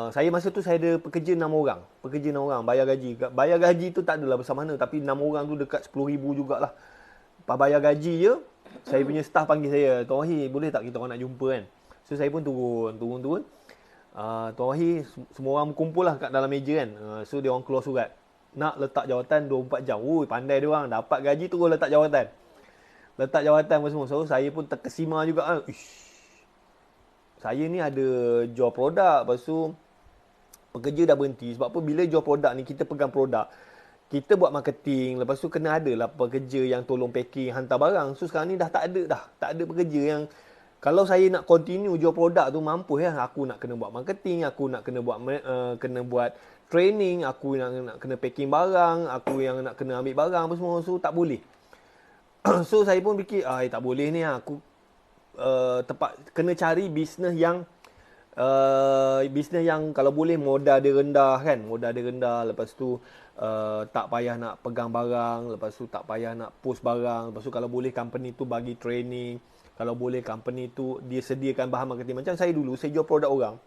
Saya masa tu saya ada pekerja 6 orang. Bayar gaji. Bayar gaji tu tak adalah besar mana, tapi 6 orang tu dekat 10,000 jugalah. Pas bayar gaji je, saya punya staff panggil saya, Tuan Wahid, boleh tak kita orang nak jumpa kan? So saya pun turun. Tuan Wahid, semua orang berkumpul lah kat dalam meja kan. So dia orang keluar surat, nak letak jawatan 24 jam. Pandai dia orang, dapat gaji terus letak jawatan apa semua. So saya pun terkesima juga kan. Saya ni ada jual produk, lepas tu pekerja dah berhenti. Sebab apa, bila jual produk ni kita pegang produk, kita buat marketing, lepas tu kena ada lah pekerja yang tolong packing, hantar barang. So sekarang ni dah tak ada pekerja yang, kalau saya nak continue jual produk tu mampus ya. Aku nak kena buat marketing, aku nak kena buat training, aku nak kena packing barang, aku yang nak kena ambil barang apa semua. So tak boleh. So saya pun fikir, tak boleh ni, aku kena cari bisnes yang kalau boleh modal dia rendah kan. Lepas tu tak payah nak pegang barang, lepas tu tak payah nak post barang. Lepas tu kalau boleh company tu bagi training, kalau boleh company tu dia sediakan bahan marketing. Macam saya dulu, saya jual produk orang,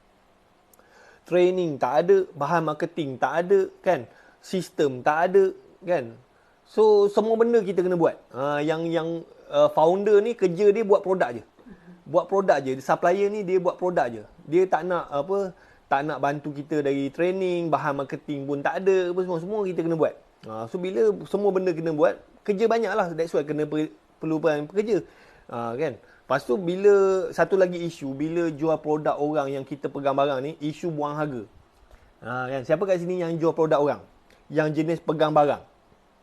training tak ada, bahan marketing tak ada kan, sistem tak ada kan. So semua benda kita kena buat. Yang founder ni kerja dia buat produk je. Supplier ni dia buat produk je. Dia tak nak bantu kita dari training, bahan marketing pun tak ada, apa semua kita kena buat. So bila semua benda kena buat, kerja banyak lah. That's why kena perlu pekerja. Kan. Lepas tu bila satu lagi isu, bila jual produk orang yang kita pegang barang ni, isu buang harga. Kan. Siapa kat sini yang jual produk orang yang jenis pegang barang?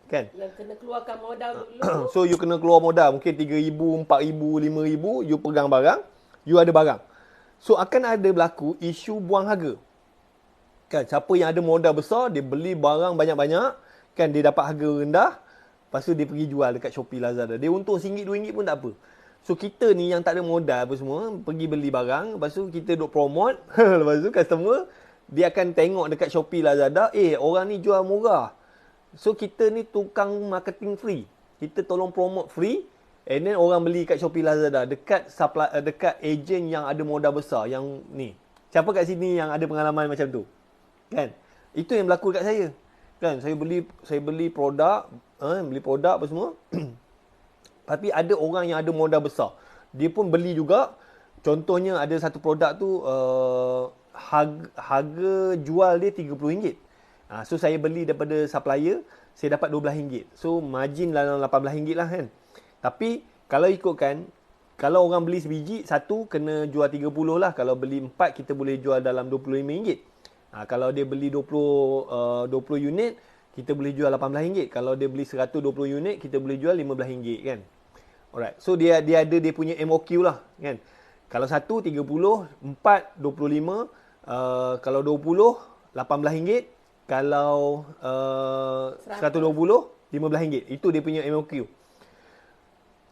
Kan? Yang kena keluarkan modal dulu. So you kena keluar modal mungkin 3,000, 4,000, 5,000, you pegang barang, you ada barang. So akan ada berlaku isu buang harga. Kan, siapa yang ada modal besar, dia beli barang banyak-banyak, kan, dia dapat harga rendah, lepas tu dia pergi jual dekat Shopee, Lazada. Dia untung RM1, RM2 pun tak apa. So kita ni yang tak ada modal apa semua, pergi beli barang, lepas tu kita duk promote, lepas tu customer dia akan tengok dekat Shopee, Lazada, orang ni jual murah. So kita ni tukang marketing free. Kita tolong promote free, and then orang beli kat Shopee, Lazada dekat ejen yang ada modal besar yang ni. Siapa kat sini yang ada pengalaman macam tu? Kan? Itu yang berlaku kat saya. Kan, saya beli produk, apa semua. Tapi ada orang yang ada modal besar. Dia pun beli juga. Contohnya ada satu produk tu harga jual dia RM30. So saya beli daripada supplier, saya dapat RM12. So margin dalam RM18 lah kan. Tapi kalau ikutkan, kalau orang beli sebiji, satu kena jual 30 lah. Kalau beli 4, kita boleh jual dalam RM25. Kalau dia beli 20 unit, kita boleh jual RM18. Kalau dia beli 120 unit, kita boleh jual RM15 kan. Alright. So dia ada dia punya MOQ lah kan. Kalau 1 30, 4 25, kalau 20 RM18, kalau 120 RM15. Itu dia punya MOQ.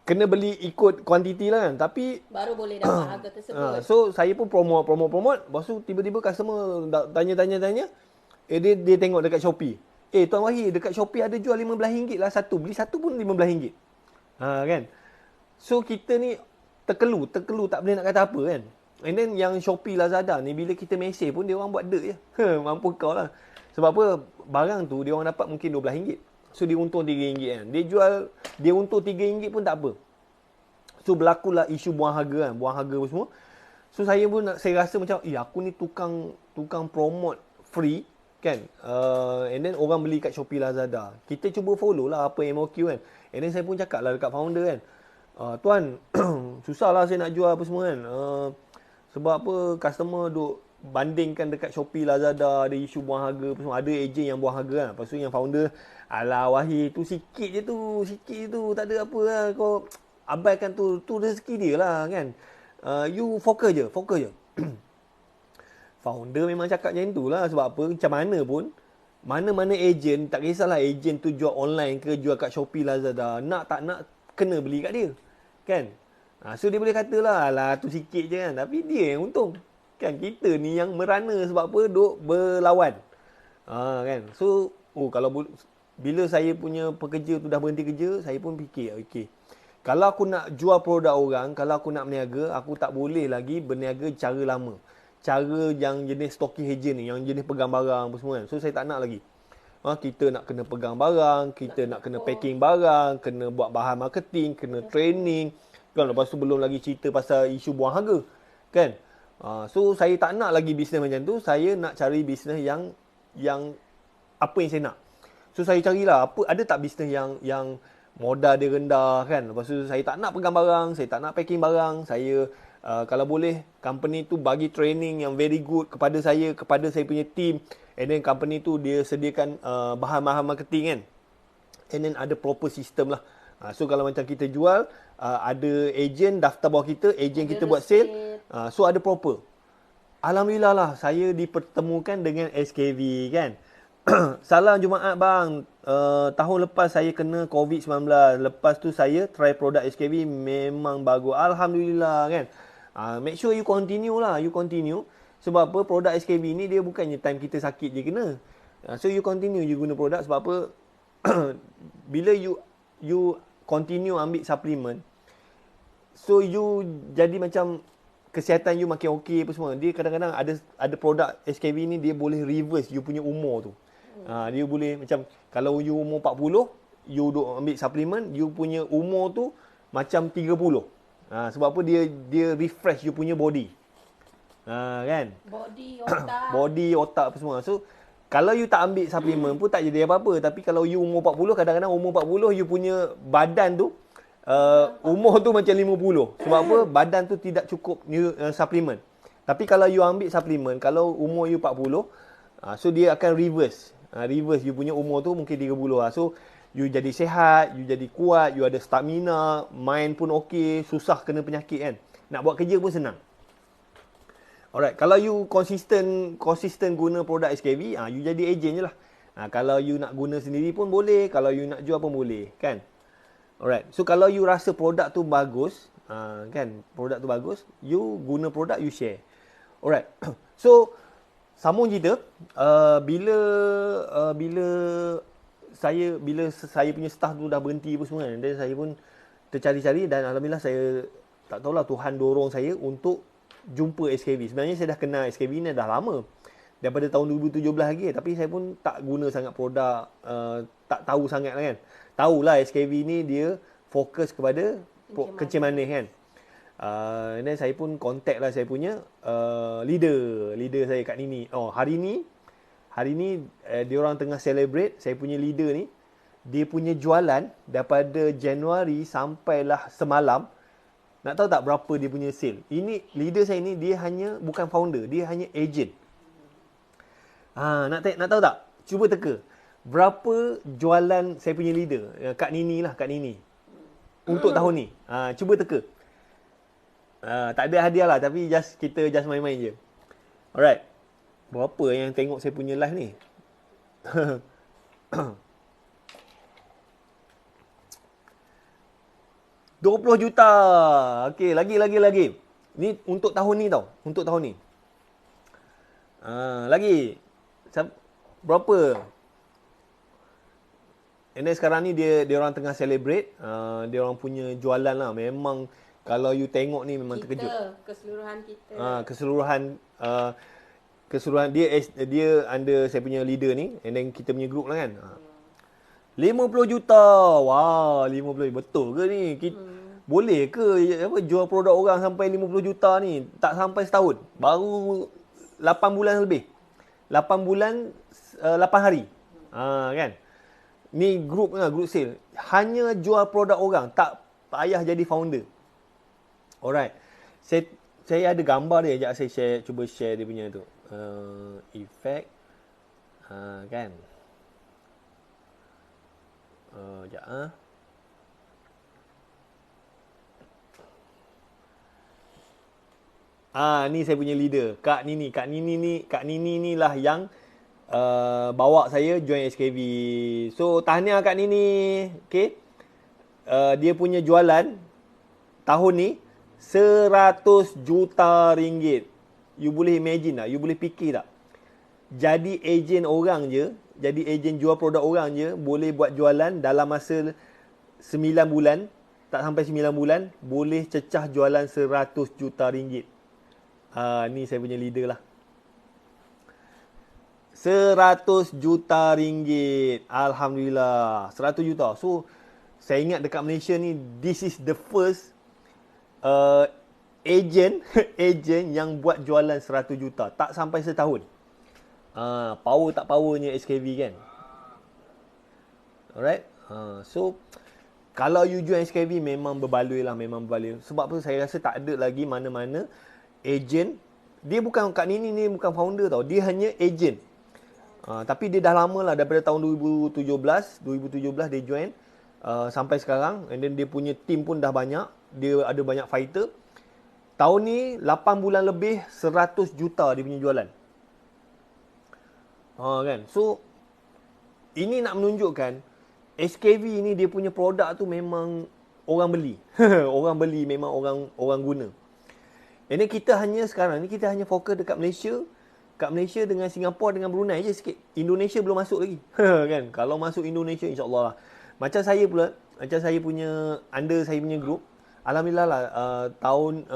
Kena beli ikut kuantiti lah kan. Tapi baru boleh dapat harga tersebut. So saya pun promote. Lepas tu tiba-tiba customer tanya. Dia tengok dekat Shopee. Tuan Wahid, dekat Shopee ada jual RM15 lah satu. Beli satu pun RM15. Kan. So kita ni terkelu tak boleh nak kata apa kan. And then yang Shopee, Lazada ni, bila kita mesej pun dia orang buat dirt je. Mampu kau lah. Sebab apa? Barang tu dia orang dapat mungkin RM12. So dia untung RM3 kan. Dia untung RM3 pun tak apa. So berlakulah isu buang harga kan. Buang harga apa semua. So saya rasa macam, aku ni tukang promote free kan. And then orang beli kat Shopee, Lazada. Kita cuba follow lah apa MOQ kan. And then saya pun cakap lah dekat founder kan. Tuan, susah lah saya nak jual apa semua kan. Sebab apa, customer duk bandingkan dekat Shopee, Lazada, ada isu buang harga apa semua. Ada ejen yang buang harga kan. Lepas tu yang founder, alah Wahid, tu sikit je tu, tak ada apa lah. Kau abaikan tu rezeki dia lah kan. You fokus je. Founder memang cakap macam tu lah. Sebab apa, macam mana pun mana-mana ejen, tak kisahlah ejen tu jual online ke, jual kat Shopee, Lazada, nak tak nak kena beli kat dia. Kan? So dia boleh kata lah, alah tu sikit je kan. Tapi dia yang untung. Kan? Kita ni yang merana sebab apa? Duk berlawan. Kan? So, kalau bila saya punya pekerja tu dah berhenti kerja, saya pun fikir, okey. Kalau aku nak jual produk orang, kalau aku nak berniaga, aku tak boleh lagi berniaga cara lama. Cara yang jenis stocking agent ni, yang jenis pegang barang apa semua kan. So saya tak nak lagi. Kita nak kena pegang barang, kita nak kena packing barang, kena buat bahan marketing, kena training. Kan, lepas tu belum lagi cerita pasal isu buang harga. Kan? So saya tak nak lagi bisnes macam tu. Saya nak cari bisnes yang apa yang saya nak. So saya carilah ada tak bisnes yang modal dia rendah kan. Lepas tu saya tak nak pegang barang, saya tak nak packing barang. Saya kalau boleh company tu bagi training yang very good kepada saya punya team, and then company tu dia sediakan bahan-bahan marketing kan, and then ada proper system lah. So kalau macam kita jual, ada agent daftar bawah kita, agent kita buat sale, so ada proper. Alhamdulillah lah saya dipertemukan dengan SKV kan. Salam Jumaat bang, tahun lepas saya kena COVID-19, lepas tu saya try produk SKV, memang bagus, Alhamdulillah kan. Make sure you continue lah, sebab apa, produk SKV ni dia bukannya time kita sakit je kena. So you continue je guna produk, sebab apa bila you continue ambil suplemen, so you jadi macam kesihatan you makin okey apa semua. Dia kadang-kadang ada produk SKV ni dia boleh reverse you punya umur tu. Dia boleh macam kalau you umur 40, you duk ambil suplemen, you punya umur tu macam 30. Sebab apa dia refresh you punya body. Kan? Body, otak apa semua. So kalau you tak ambil suplemen pun tak jadi apa-apa. Tapi kalau you umur 40, kadang-kadang umur 40 you punya badan tu umur tu macam 50. Sebab apa? Badan tu tidak cukup suplemen. Tapi kalau you ambil suplemen, kalau umur you 40, so dia akan reverse you punya umur tu mungkin 30 lah. So you jadi sihat, you jadi kuat, you ada stamina, mind pun okey, susah kena penyakit kan. Nak buat kerja pun senang. Alright, kalau you konsisten guna produk SKV, you jadi ejen je lah. Kalau you nak guna sendiri pun boleh, kalau you nak jual pun boleh, kan? Alright, so kalau you rasa produk tu bagus, kan, produk tu bagus, you guna produk, you share. Alright, so sambung cerita, bila saya punya staff tu dah berhenti apa semua kan, dan saya pun tercari-cari dan alhamdulillah saya tak tahulah Tuhan dorong saya untuk jumpa SKV. Sebenarnya saya dah kenal SKV ni dah lama. Daripada tahun 2017 lagi, tapi saya pun tak guna sangat produk, tak tahu sangat lah kan. Tahulah SKV ni dia fokus kepada kencing manis kan. Dan saya pun contact lah saya punya leader saya Kak Nini. Hari ni dia orang tengah celebrate, saya punya leader ni dia punya jualan daripada Januari sampailah semalam. Nak tahu tak berapa dia punya sale? Ini leader saya ni dia hanya bukan founder, dia hanya agent. Nak tahu tak? Cuba teka. Berapa jualan saya punya leader? Kak Nini. Untuk tahun ni. Cuba teka. Tak ada hadiah lah, tapi kita main-main je. Alright. Berapa yang tengok saya punya live ni? 20 juta. Okey, lagi. Ni untuk tahun ni tau. Untuk tahun ni. Lagi. Berapa? And then sekarang ni dia orang tengah celebrate. Dia orang punya jualan lah. Memang kalau you tengok ni memang terkejut. Keseluruhan kita. Keseluruhan dia under saya punya leader ni. And then kita punya group lah kan. 50 juta. Wah, 50. Betul ke ni? Boleh ke jual produk orang sampai 50 juta ni? Tak sampai setahun. Baru 8 bulan lebih. 8 bulan 8 hari. Kan? Ni group sale. Hanya jual produk orang, tak payah jadi founder. Alright. Saya ada gambar dia, sekejap saya cuba share dia punya tu. Effect. Kan? Sekejap ni saya punya leader, Kak Nini ni lah yang bawa saya join SKV. So tahniah kat Nini. Okay. Dia punya jualan tahun ni 100 juta ringgit. You boleh imagine tak? You boleh fikir tak? Jadi ejen orang je, jadi ejen jual produk orang je, boleh buat jualan dalam masa 9 bulan, tak sampai 9 bulan, boleh cecah jualan 100 juta ringgit. Ni saya punya leader lah. 100 juta ringgit. Alhamdulillah. 100 juta. So, saya ingat dekat Malaysia ni, this is the first agent yang buat jualan 100 juta. Tak sampai setahun. Power tak powernya SKV kan. Alright. So, kalau you join SKV memang berbaloi lah. Memang berbaloi. Sebab apa saya rasa tak ada lagi mana-mana agent. Dia bukan kat ni bukan founder tau. Dia hanya agent. Tapi dia dah lama lah. Daripada tahun 2017 dia join. Sampai sekarang. And then dia punya team pun dah banyak. Dia ada banyak fighter. Tahun ni 8 bulan lebih 100 juta dia punya jualan. Kan. So ini nak menunjukkan SKV ni dia punya produk tu memang orang beli. Orang beli, memang orang guna. Ini kita hanya sekarang ni kita hanya fokus dekat Malaysia. Kat Malaysia dengan Singapura dengan Brunei je sikit. Indonesia belum masuk lagi. Kan. Kalau masuk Indonesia insya-Allah lah. Macam saya pula, macam saya punya under saya punya group, alhamdulillah lah tahun